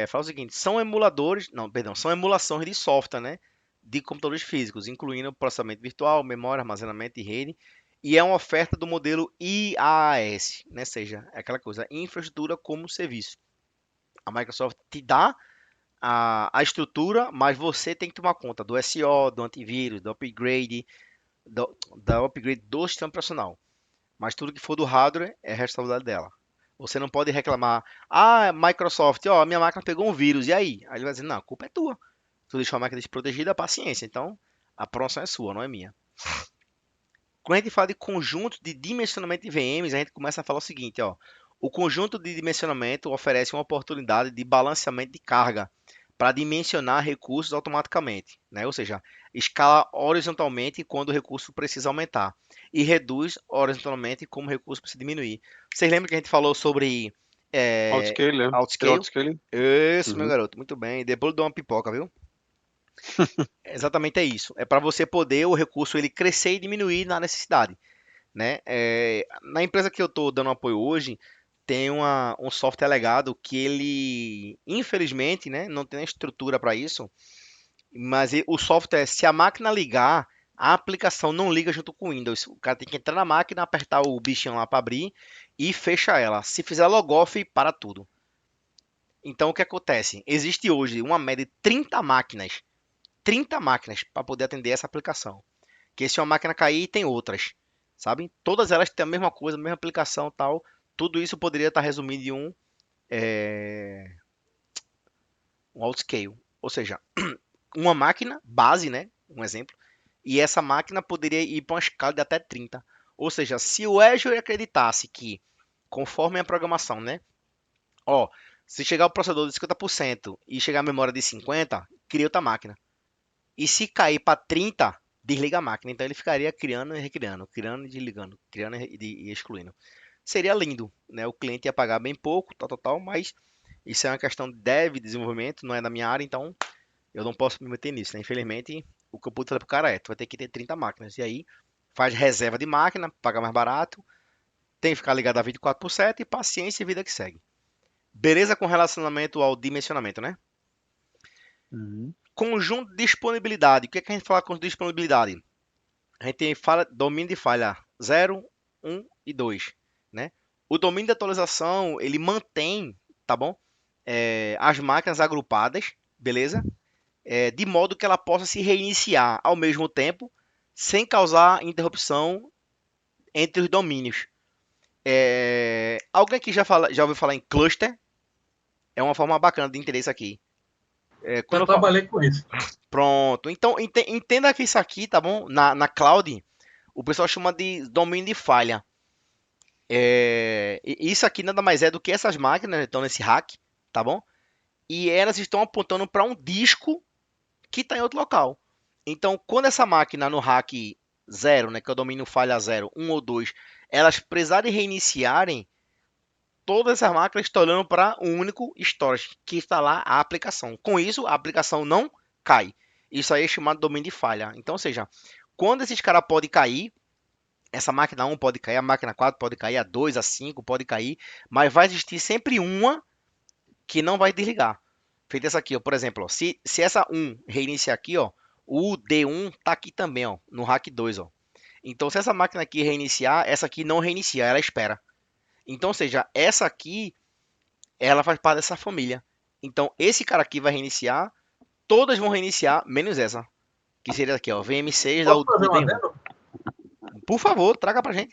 fala o seguinte, são emulações de software, né? De computadores físicos, incluindo processamento virtual, memória, armazenamento e rede, e é uma oferta do modelo IaaS, né? Ou seja, é aquela coisa, infraestrutura como serviço. A Microsoft te dá a estrutura, mas você tem que tomar conta do SEO, do antivírus, do upgrade, da upgrade do sistema operacional. Mas tudo que for do hardware é responsabilidade dela. Você não pode reclamar, Microsoft, minha máquina pegou um vírus, e aí? Aí ele vai dizer, não, a culpa é tua. Tu deixou a máquina desprotegida, paciência. Então, a promoção é sua, não é minha. Quando a gente fala de conjunto de dimensionamento de VMs, a gente começa a falar o seguinte, o conjunto de dimensionamento oferece uma oportunidade de balanceamento de carga para dimensionar recursos automaticamente, né? Ou seja, escala horizontalmente quando o recurso precisa aumentar e reduz horizontalmente como o recurso precisa diminuir. Vocês lembram que a gente falou sobre
Outscale, né?
Outscale?
Outscale.
Isso, meu
Uhum.
garoto, muito bem. Depois dou uma pipoca, viu? Exatamente é isso. É para você poder o recurso ele crescer e diminuir na necessidade, né? Na empresa que eu estou dando apoio hoje, tem um software legado que ele, infelizmente, né, não tem estrutura para isso, mas o software, se a máquina ligar, a aplicação não liga junto com o Windows. O cara tem que entrar na máquina, apertar o bichinho lá para abrir e fecha ela. Se fizer logoff, para tudo. Então, o que acontece? Existe hoje uma média de 30 máquinas para poder atender essa aplicação. Que se uma máquina cair, tem outras, sabe? Todas elas têm a mesma coisa, a mesma aplicação, tal. Tudo isso poderia estar resumido em um outscale, ou seja, uma máquina base, né? Um exemplo. E essa máquina poderia ir para uma escala de até 30. Ou seja, se o Azure acreditasse que, conforme a programação, né? Se chegar o processador de 50% e chegar a memória de 50%, cria outra máquina. E se cair para 30%, desliga a máquina. Então ele ficaria criando e recriando, criando e desligando, criando e excluindo. Seria lindo, né? O cliente ia pagar bem pouco, tal, mas isso é uma questão de dev, desenvolvimento, não é da minha área, então eu não posso me meter nisso, né? Infelizmente, o que eu pude falar pro cara tu vai ter que ter 30 máquinas. E aí, faz reserva de máquina, paga mais barato, tem que ficar ligado a 24/7 e paciência e vida que segue. Beleza com relacionamento ao dimensionamento, né?
Uhum.
Conjunto de disponibilidade. O que é que a gente fala com disponibilidade? A gente fala domínio de falha 0, 1 e 2, né? O domínio de atualização, ele mantém, tá bom? As máquinas agrupadas, beleza? De modo que ela possa se reiniciar ao mesmo tempo, sem causar interrupção entre os domínios. Alguém aqui já ouviu falar em cluster? É uma forma bacana de entender isso aqui. Quando
Já
eu falo...
trabalhei com isso.
Pronto. Então, entenda que isso aqui, tá bom? Na cloud, o pessoal chama de domínio de falha. Isso aqui nada mais é do que essas máquinas que estão nesse rack, tá bom? E elas estão apontando para um disco que está em outro local. Então, quando essa máquina no rack 0, né, que é o domínio falha 0, 1 ou 2, elas precisarem reiniciarem, todas essas máquinas estão olhando para um único storage, que está lá a aplicação. Com isso, a aplicação não cai. Isso aí é chamado de domínio de falha. Então, ou seja, quando esses caras podem cair, essa máquina 1 pode cair, a máquina 4 pode cair, a 2, a 5 pode cair, mas vai existir sempre uma que não vai desligar. Feita essa aqui, por exemplo, se essa 1 reiniciar aqui, o D1 tá aqui também, no rack 2, Então, se essa máquina aqui reiniciar, essa aqui não reinicia, ela espera. Então, ou seja, essa aqui, ela faz parte dessa família. Então, esse cara aqui vai reiniciar, todas vão reiniciar, menos essa. Que seria aqui, VM6
Posso fazer
do
um
D1.
adendo?
Por favor, traga pra gente.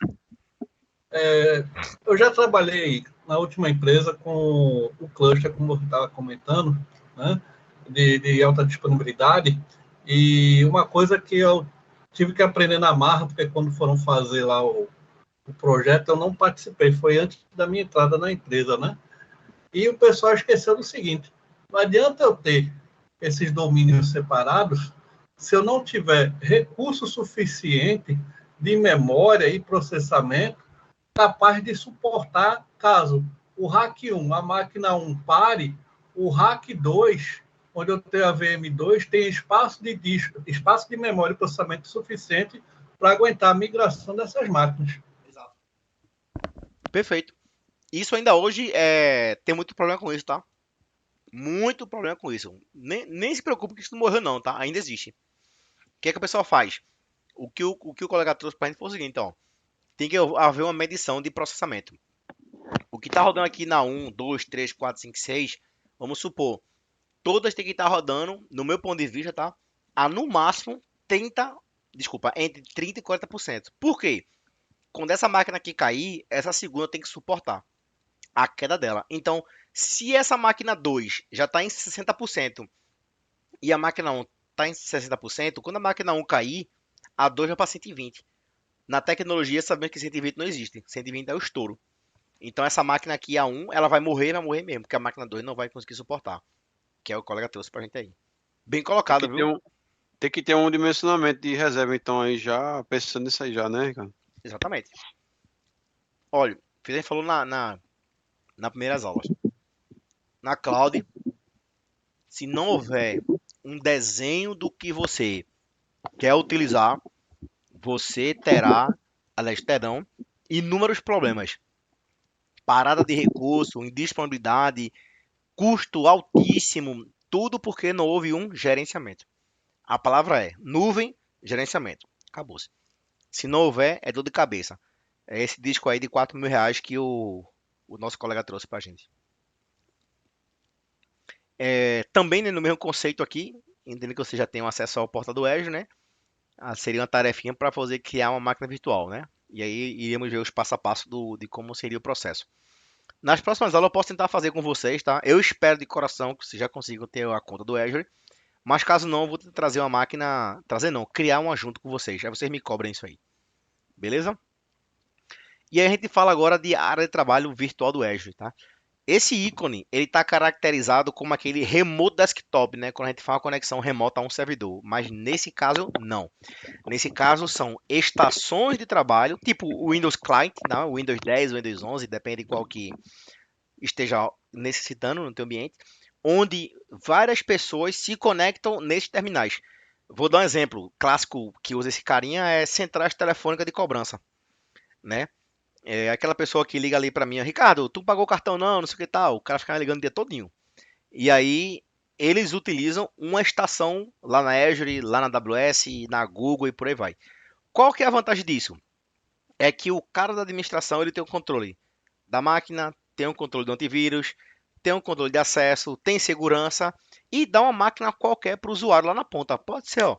Eu já trabalhei na última empresa com o cluster, como você estava comentando, né, de alta disponibilidade. E uma coisa que eu tive que aprender na marra, porque quando foram fazer lá o projeto, eu não participei, foi antes da minha entrada na empresa, né? E o pessoal esqueceu do seguinte: não adianta eu ter esses domínios separados se eu não tiver recurso suficiente de memória e processamento capaz de suportar caso o rack 1, a máquina 1 pare, o rack 2 onde eu tenho a VM2, tem espaço de disco, espaço de memória e processamento suficiente para aguentar a migração dessas máquinas.
Perfeito. Isso ainda hoje tem muito problema com isso, tá? Muito problema com isso. Nem se preocupe que isso não morreu não, tá? Ainda existe. O que é que o pessoal faz? O que o colega trouxe pra gente foi o seguinte, ó. Tem que haver uma medição de processamento. O que tá rodando aqui na 1, 2, 3, 4, 5, 6, vamos supor, todas têm que estar rodando, no meu ponto de vista, tá? A no máximo entre 30% e 40%. Por quê? Quando essa máquina aqui cair, essa segunda tem que suportar a queda dela. Então, se essa máquina 2 já está em 60% e a máquina 1 está em 60%, quando a máquina 1 cair, a 2 vai para 120. Na tecnologia, sabemos que 120 não existe. 120 é o estouro. Então, essa máquina aqui, a 1, ela vai morrer mesmo, porque a máquina 2 não vai conseguir suportar. Que é o colega trouxe pra gente aí. Bem colocado, viu?
Tem que ter um dimensionamento de reserva, então, aí já, pensando nisso aí já, né, cara?
Exatamente. Olha, a gente falou nas primeiras aulas. Na cloud, se não houver um desenho do que você quer utilizar, você terão inúmeros problemas. Parada de recurso, indisponibilidade, custo altíssimo, tudo porque não houve um gerenciamento. A palavra é nuvem, gerenciamento. Acabou-se. Se não houver, é dor de cabeça. É esse disco aí de R$ 4.000 que o nosso colega trouxe pra gente. Também, né, no mesmo conceito aqui, entendendo que você já tem acesso ao portal do Azure, né? Seria uma tarefinha para fazer criar uma máquina virtual, né? E aí iríamos ver os passo a passo de como seria o processo. Nas próximas aulas eu posso tentar fazer com vocês, tá? Eu espero de coração que vocês já consigam ter a conta do Azure. Mas caso não, eu vou trazer uma máquina. Trazer não, criar uma junto com vocês. Aí vocês me cobrem isso aí. Beleza? E aí a gente fala agora de área de trabalho virtual do Azure, tá? Esse ícone, ele está caracterizado como aquele remote desktop, né? Quando a gente fala uma conexão remota a um servidor. Mas nesse caso, não. Nesse caso, são estações de trabalho, tipo o Windows Client, tá? O Windows 10, o Windows 11, depende de qual que esteja necessitando no teu ambiente, onde várias pessoas se conectam nesses terminais. Vou dar um exemplo clássico que usa esse carinha, é centrais telefônicas de cobrança, né? É aquela pessoa que liga ali para mim, Ricardo, tu pagou o cartão não, não sei o que tal, o cara fica ligando o dia todinho. E aí eles utilizam uma estação lá na Azure, lá na AWS, na Google e por aí vai. Qual que é a vantagem disso? É que o cara da administração ele tem o controle da máquina, tem um controle do antivírus, tem um controle de acesso, tem segurança e dá uma máquina qualquer para o usuário lá na ponta. Pode ser, ó,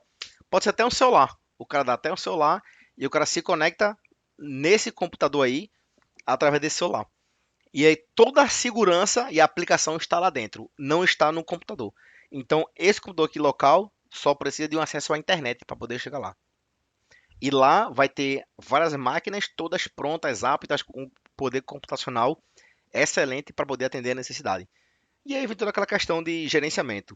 pode ser até um celular. O cara dá até um celular e o cara se conecta nesse computador aí através desse celular. E aí toda a segurança e a aplicação está lá dentro, não está no computador. Então esse computador aqui local só precisa de um acesso à internet para poder chegar lá. E lá vai ter várias máquinas todas prontas, aptas com poder computacional excelente para poder atender a necessidade. E aí vem toda aquela questão de gerenciamento,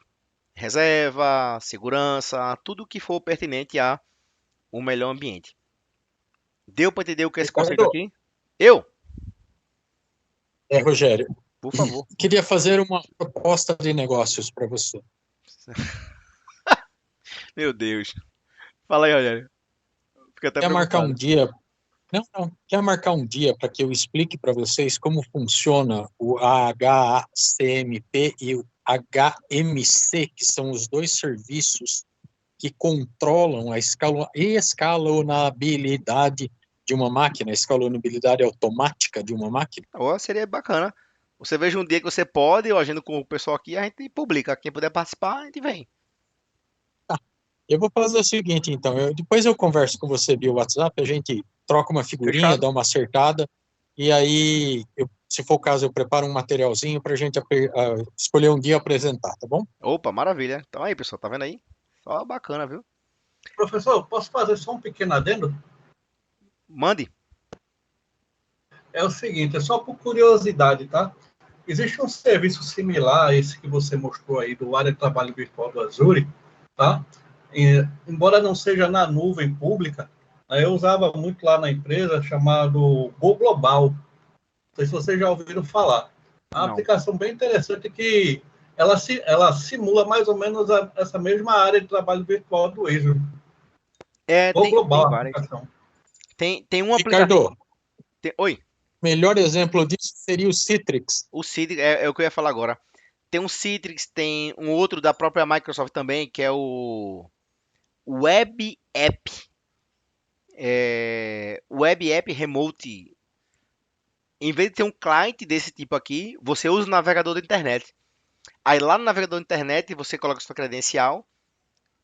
reserva, segurança, tudo que for pertinente a um melhor ambiente. Deu para entender o que é esse conceito aqui? Eu?
Rogério,
Por favor.
queria fazer uma proposta de negócios para você.
Meu Deus. Fala aí, Rogério. Fica até
Quer marcar
preocupado.
um dia? Não. Quer marcar um dia para que eu explique para vocês como funciona o HACMP e o HMC, que são os dois serviços que controlam a escalonabilidade de uma máquina, a escalonabilidade automática de uma máquina?
Ó, seria bacana. Você veja um dia que você pode, eu agendo com o pessoal aqui, a gente publica. Quem puder participar, a gente vem.
Eu vou fazer o seguinte, então. Depois eu converso com você via WhatsApp, a gente troca uma figurinha,
Fechado.
dá uma acertada, e aí, se for o caso, eu preparo um materialzinho para a gente escolher um dia e apresentar, tá bom?
Opa, maravilha. Então aí, pessoal, tá vendo aí? Só bacana, viu?
Professor, posso fazer só um pequeno adendo?
Mande.
É o seguinte, é só por curiosidade, tá? Existe um serviço similar a esse que você mostrou aí, do área de trabalho virtual do Azure, tá? Embora não seja na nuvem pública, eu usava muito lá na empresa, chamado Go Global. Não sei se vocês já ouviram falar. É uma
Não.
aplicação bem interessante que ela simula mais ou menos essa mesma área de trabalho virtual do Azure, ou
Tem
global a
várias.
aplicação.
Tem uma aplicação.
Ricardo,
Oi,
melhor exemplo disso seria o Citrix.
o Citrix é o que eu ia falar agora. Tem um Citrix, tem um outro da própria Microsoft também, que é o Web App. Web App Remote. Em vez de ter um cliente desse tipo aqui, você usa o navegador da internet. Aí lá no navegador da internet você coloca sua credencial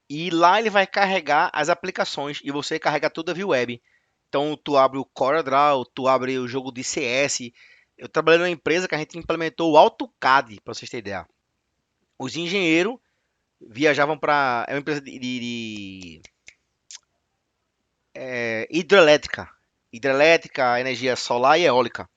e lá ele vai carregar as aplicações e você carrega tudo via web. Então tu abre o CorelDRAW, tu abre o jogo de CS. Eu trabalhei numa empresa que a gente implementou o AutoCAD, para vocês terem ideia. Os engenheiros viajavam para. É uma empresa hidrelétrica. Hidrelétrica, energia solar e eólica.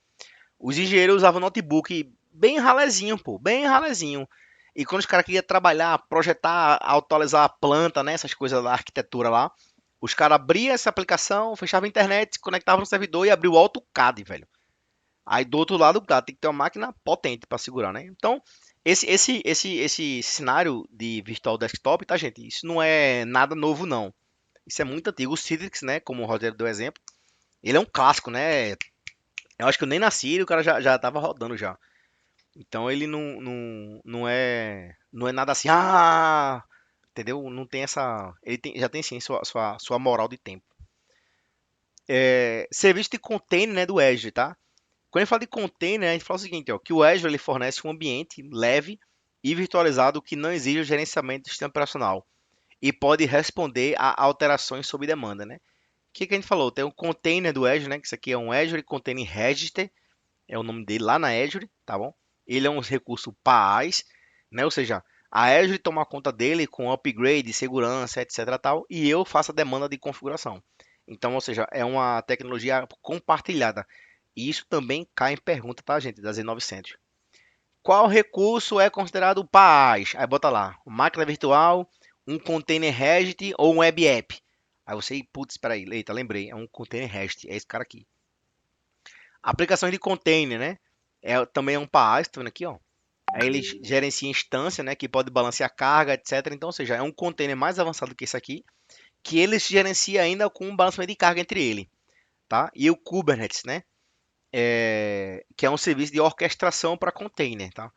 Os engenheiros usavam notebook bem ralezinho, pô, bem ralezinho. E quando os caras queriam trabalhar, projetar, atualizar a planta, né, essas coisas da arquitetura lá, os caras abriam essa aplicação, fechavam a internet, se conectavam no servidor e abriu o AutoCAD, velho. Aí do outro lado, cara, tem que ter uma máquina potente para segurar, né? Então, esse cenário de virtual desktop, tá, gente? Isso não é nada novo, não. Isso é muito antigo. O Citrix, né, como o Rogério deu exemplo, ele é um clássico, né? Eu acho que eu nem nasci e o cara já tava rodando já. Então ele não é nada assim, entendeu? Não tem essa. Já tem sim sua moral de tempo. Serviço de container, né, do Azure, tá? Quando a gente fala de container, a gente fala o seguinte, ó, que o Azure ele fornece um ambiente leve e virtualizado que não exige o gerenciamento do sistema operacional e pode responder a alterações sob demanda, né? O que a gente falou? Tem um container do Azure, né? Que isso aqui é um Azure Container Registry, é o nome dele lá na Azure, tá bom? Ele é um recurso PaaS, né? Ou seja, a Azure toma conta dele com upgrade, segurança, etc, tal, e eu faço a demanda de configuração. Então, ou seja, é uma tecnologia compartilhada. E isso também cai em pergunta, tá, gente, da Z900. Qual recurso é considerado PaaS? Aí bota lá, máquina virtual, um container REST ou um web app. Aí você, putz, espera aí, eita, lembrei, é um container REST, é esse cara aqui. Aplicações de container, né? Também é um PaaS, tá vendo aqui, ó. Aí ele gerencia instância, né, que pode balancear carga, etc. Então, ou seja, é um container mais avançado que esse aqui, que ele se gerencia ainda com um balanceamento de carga entre ele, tá? E o Kubernetes, né? Que é um serviço de orquestração para container, tá?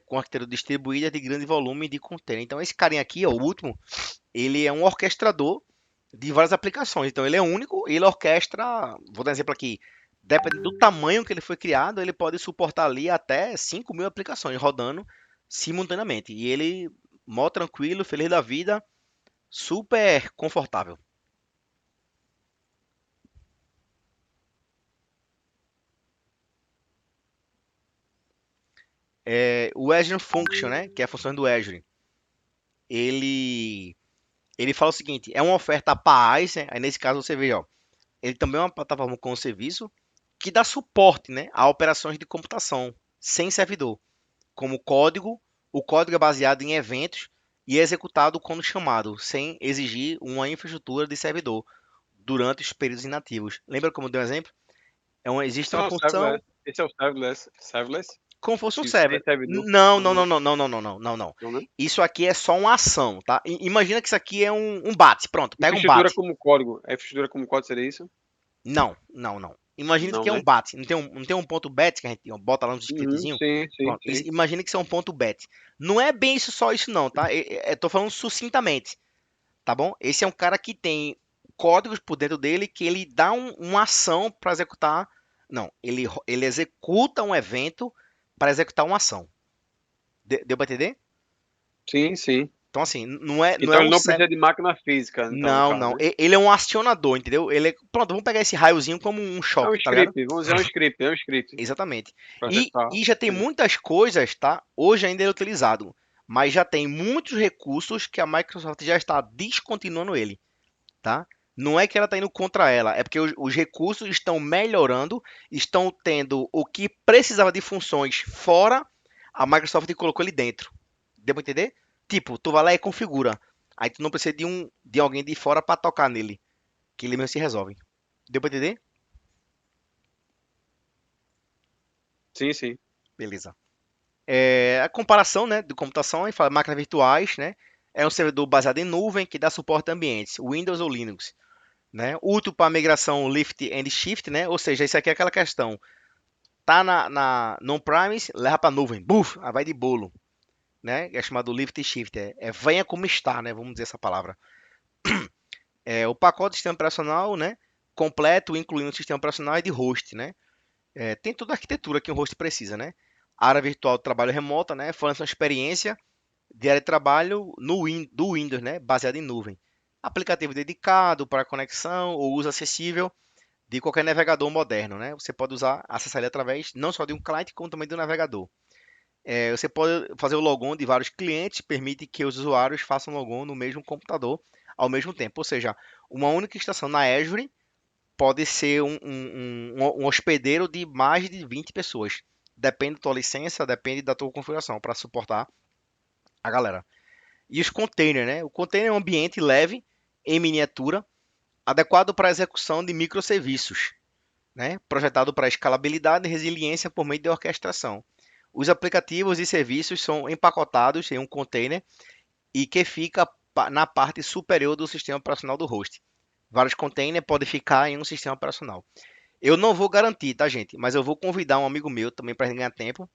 Com arquitetura distribuída de grande volume de container. Então, esse carinha aqui, ó, o último, ele é um orquestrador de várias aplicações. Então, ele é único e ele orquestra, vou dar um exemplo aqui, dependendo do tamanho que ele foi criado, ele pode suportar ali até 5.000 aplicações rodando simultaneamente. E ele, mó tranquilo, feliz da vida, super confortável. O Azure Function, né, que é a função do Azure, ele, ele fala o seguinte, é uma oferta PaaS, né, aí nesse caso você vê, ó, ele também é uma plataforma com serviço que dá suporte, né, a operações de computação sem servidor, como código. O código é baseado em eventos e é executado quando chamado, sem exigir uma infraestrutura de servidor durante os períodos inativos. Lembra como eu dei um exemplo? Existe
Esse
uma
não é o
função
serverless. Esse é o serverless. Serverless?
como fosse um
Que sem
server.
servidor.
Não, não,
Uhum.
não, não, não, não, não, não, não, não.
Não, né?
Isso aqui é só uma ação, tá? Imagina que isso aqui é um bate. Pronto, pega um
Infraestrutura
bate.
como código. A infraestrutura como código seria isso?
Não, não, não. Imagina
Não,
que é um
né?
bate. Não tem um ponto bet que a gente bota lá no
Uhum,
scriptzinho?
sim, sim,
Pronto.
sim.
Imagina que isso é um ponto bet. Não é bem isso só isso não, tá? Tô falando sucintamente, tá bom? Esse é um cara que tem códigos por dentro dele que ele dá uma ação para executar. Não, ele executa um evento para executar uma ação. Deu para entender?
Sim, sim.
Então, assim, não é
Então ele
um
não
server.
precisa de máquina física, então, no
Não,
caso,
não.
né?
Ele é um acionador, entendeu? Pronto, vamos pegar esse raiozinho como um
É um
choque, tá ligado?
script, vamos dizer um script, é um script.
Exatamente.
Pra
E,
executar.
e já tem
Beleza.
muitas coisas, tá? Hoje ainda é utilizado, mas já tem muitos recursos que a Microsoft já está descontinuando ele, tá? Não é que ela está indo contra ela, é porque os recursos estão melhorando, estão tendo o que precisava de funções fora, a Microsoft colocou ele dentro. Deu pra entender? Tipo, tu vai lá e configura. Aí tu não precisa de alguém de fora para tocar nele, que ele mesmo se resolve. Deu pra entender?
Sim, sim.
Beleza. A comparação, né, de computação, e fala máquinas virtuais, né, é um servidor baseado em nuvem que dá suporte a ambientes, Windows ou Linux, né, útil para migração lift and shift, né, ou seja, isso aqui é aquela questão, tá no on-premise, leva para nuvem, buf, aí vai de bolo, né, é chamado lift and shift, venha como está, né, vamos dizer essa palavra. O pacote de sistema operacional, né, completo, incluindo o sistema operacional e de host, né, tem toda a arquitetura que um host precisa, né, área virtual de trabalho remota, né, fornece uma experiência de área de trabalho do Windows, né, baseado em nuvem. Aplicativo dedicado para conexão ou uso acessível de qualquer navegador moderno, né? Você pode acessar ele através não só de um cliente, como também do navegador. Você pode fazer o logon de vários clientes, permite que os usuários façam logon no mesmo computador ao mesmo tempo. Ou seja, uma única estação na Azure pode ser um hospedeiro de mais de 20 pessoas. Depende da tua licença, depende da tua configuração para suportar a galera. E os containers, né? O container é um ambiente leve, em miniatura, adequado para a execução de microserviços, né? Projetado para escalabilidade e resiliência por meio de orquestração. Os aplicativos e serviços são empacotados em um container e que fica na parte superior do sistema operacional do host. Vários containers podem ficar em um sistema operacional. Eu não vou garantir, tá, gente? Mas eu vou convidar um amigo meu também para ganhar tempo,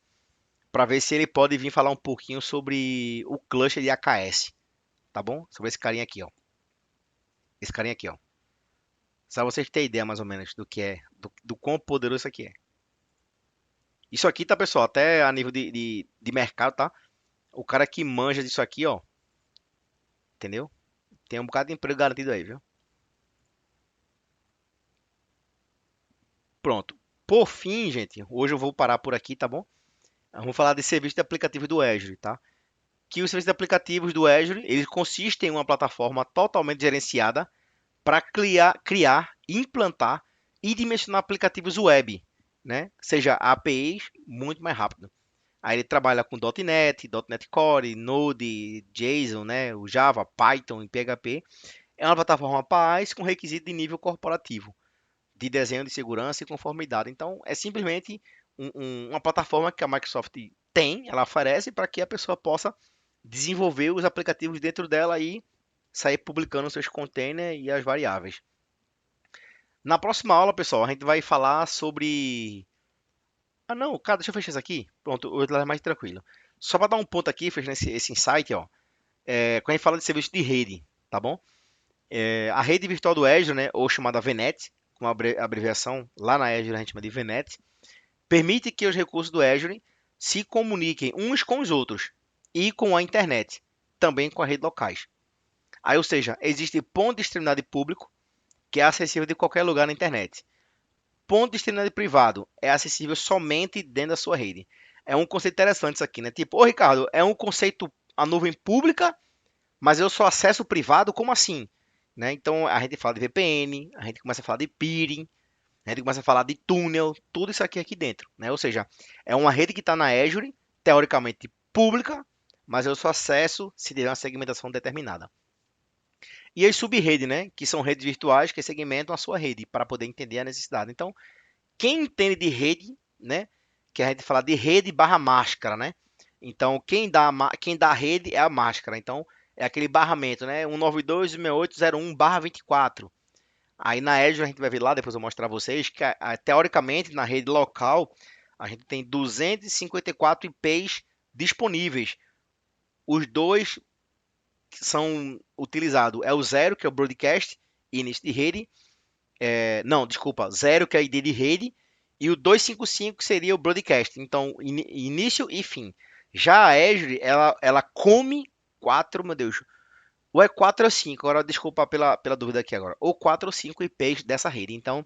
para ver se ele pode vir falar um pouquinho sobre o cluster de AKS, tá bom? Sobre esse carinha aqui, ó. Esse carinha aqui, ó. Só vocês terem ideia mais ou menos do que é, do quão poderoso isso aqui é. Isso aqui, tá, pessoal? Até a nível de mercado, tá? O cara que manja disso aqui, ó. Entendeu? Tem um bocado de emprego garantido aí, viu? Pronto. Por fim, gente, hoje eu vou parar por aqui, tá bom? Vamos falar de serviço de aplicativo do Azure, tá? Que os serviços de aplicativos do Azure, eles consistem em uma plataforma totalmente gerenciada para criar, implantar e dimensionar aplicativos web, né? Seja APIs, muito mais rápido. Aí ele trabalha com .NET Core, Node, JSON, né? O Java, Python e PHP. É uma plataforma PaaS com requisito de nível corporativo, de desenho de segurança e conformidade. Então, é simplesmente uma plataforma que a Microsoft tem, ela oferece para que a pessoa possa desenvolver os aplicativos dentro dela e sair publicando seus containers e as variáveis. Na próxima aula, pessoal, a gente vai falar sobre... Ah, não, cara, deixa eu fechar isso aqui. Pronto, o outro lado é mais tranquilo. Só para dar um ponto aqui, fechando esse insight, ó. Quando a gente fala de serviço de rede, tá bom? A rede virtual do Azure, né, ou chamada VNet, com a abreviação, lá na Azure a gente chama de VNet, permite que os recursos do Azure se comuniquem uns com os outros e com a internet, também com a rede locais. Aí, ou seja, existe ponto de extremidade público, que é acessível de qualquer lugar na internet. Ponto de extremidade privado é acessível somente dentro da sua rede. É um conceito interessante isso aqui, né? Tipo, ô Ricardo, é um conceito a nuvem pública, mas eu só acesso privado, como assim? Né? Então a gente fala de VPN, a gente começa a falar de peering, a gente começa a falar de túnel, tudo isso aqui dentro, né? Ou seja, é uma rede que está na Azure, teoricamente pública, mas eu só acesso se tiver uma segmentação determinada. E as sub-redes, né? Que são redes virtuais que segmentam a sua rede para poder entender a necessidade. Então, quem entende de rede, né? Que a gente fala de rede barra máscara, né? Então, quem dá a rede é a máscara. Então, é aquele barramento, né? 192.168.01/24. Aí na Azure a gente vai ver lá, depois eu vou mostrar a vocês, que teoricamente na rede local a gente tem 254 IPs disponíveis. Os dois que são utilizados é o 0, que é o broadcast, início de rede. Não, desculpa, 0 que é a ID de rede, e o 255 que seria o broadcast. Então, início e fim. Já a Azure, ela come 4, meu Deus, ou é 4 ou 5, agora desculpa pela dúvida aqui agora, ou 4 ou 5 IPs dessa rede. Então,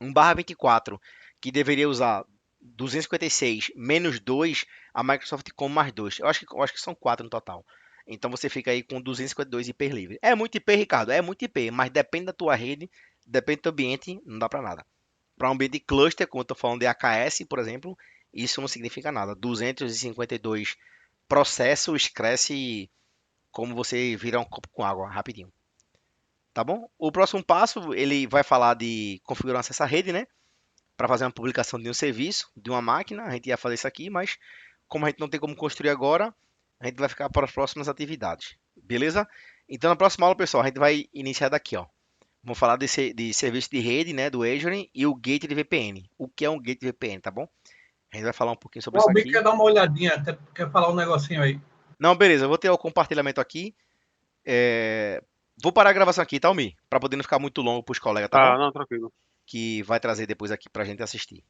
1/24, que deveria usar 256 menos 2, a Microsoft come mais 2. Eu acho que são 4 no total. Então você fica aí com 252 IPs livres. É muito IP, Ricardo, é muito IP, mas depende da tua rede, depende do teu ambiente, não dá para nada. Para um ambiente de cluster, como eu estou falando de AKS, por exemplo, isso não significa nada. 252 processos cresce como você virar um copo com água rapidinho. Tá bom? O próximo passo, ele vai falar de configurar essa rede, né? Para fazer uma publicação de um serviço, de uma máquina. A gente ia fazer isso aqui, mas como a gente não tem como construir agora, a gente vai ficar para as próximas atividades. Beleza? Então, na próxima aula, pessoal, a gente vai iniciar daqui, ó. Vamos falar de serviço de rede, né, do Azure e o gate de VPN. O que é um gate de VPN, tá bom? A gente vai falar um pouquinho sobre
O
isso
Albi
aqui.
quer dar uma olhadinha, quer falar um negocinho aí.
Não, beleza, eu vou ter o compartilhamento aqui. Vou parar a gravação aqui, tá, Almi? Para poder não ficar muito longo para os colegas, tá bom?
Não, tranquilo.
Que vai trazer depois aqui pra gente assistir.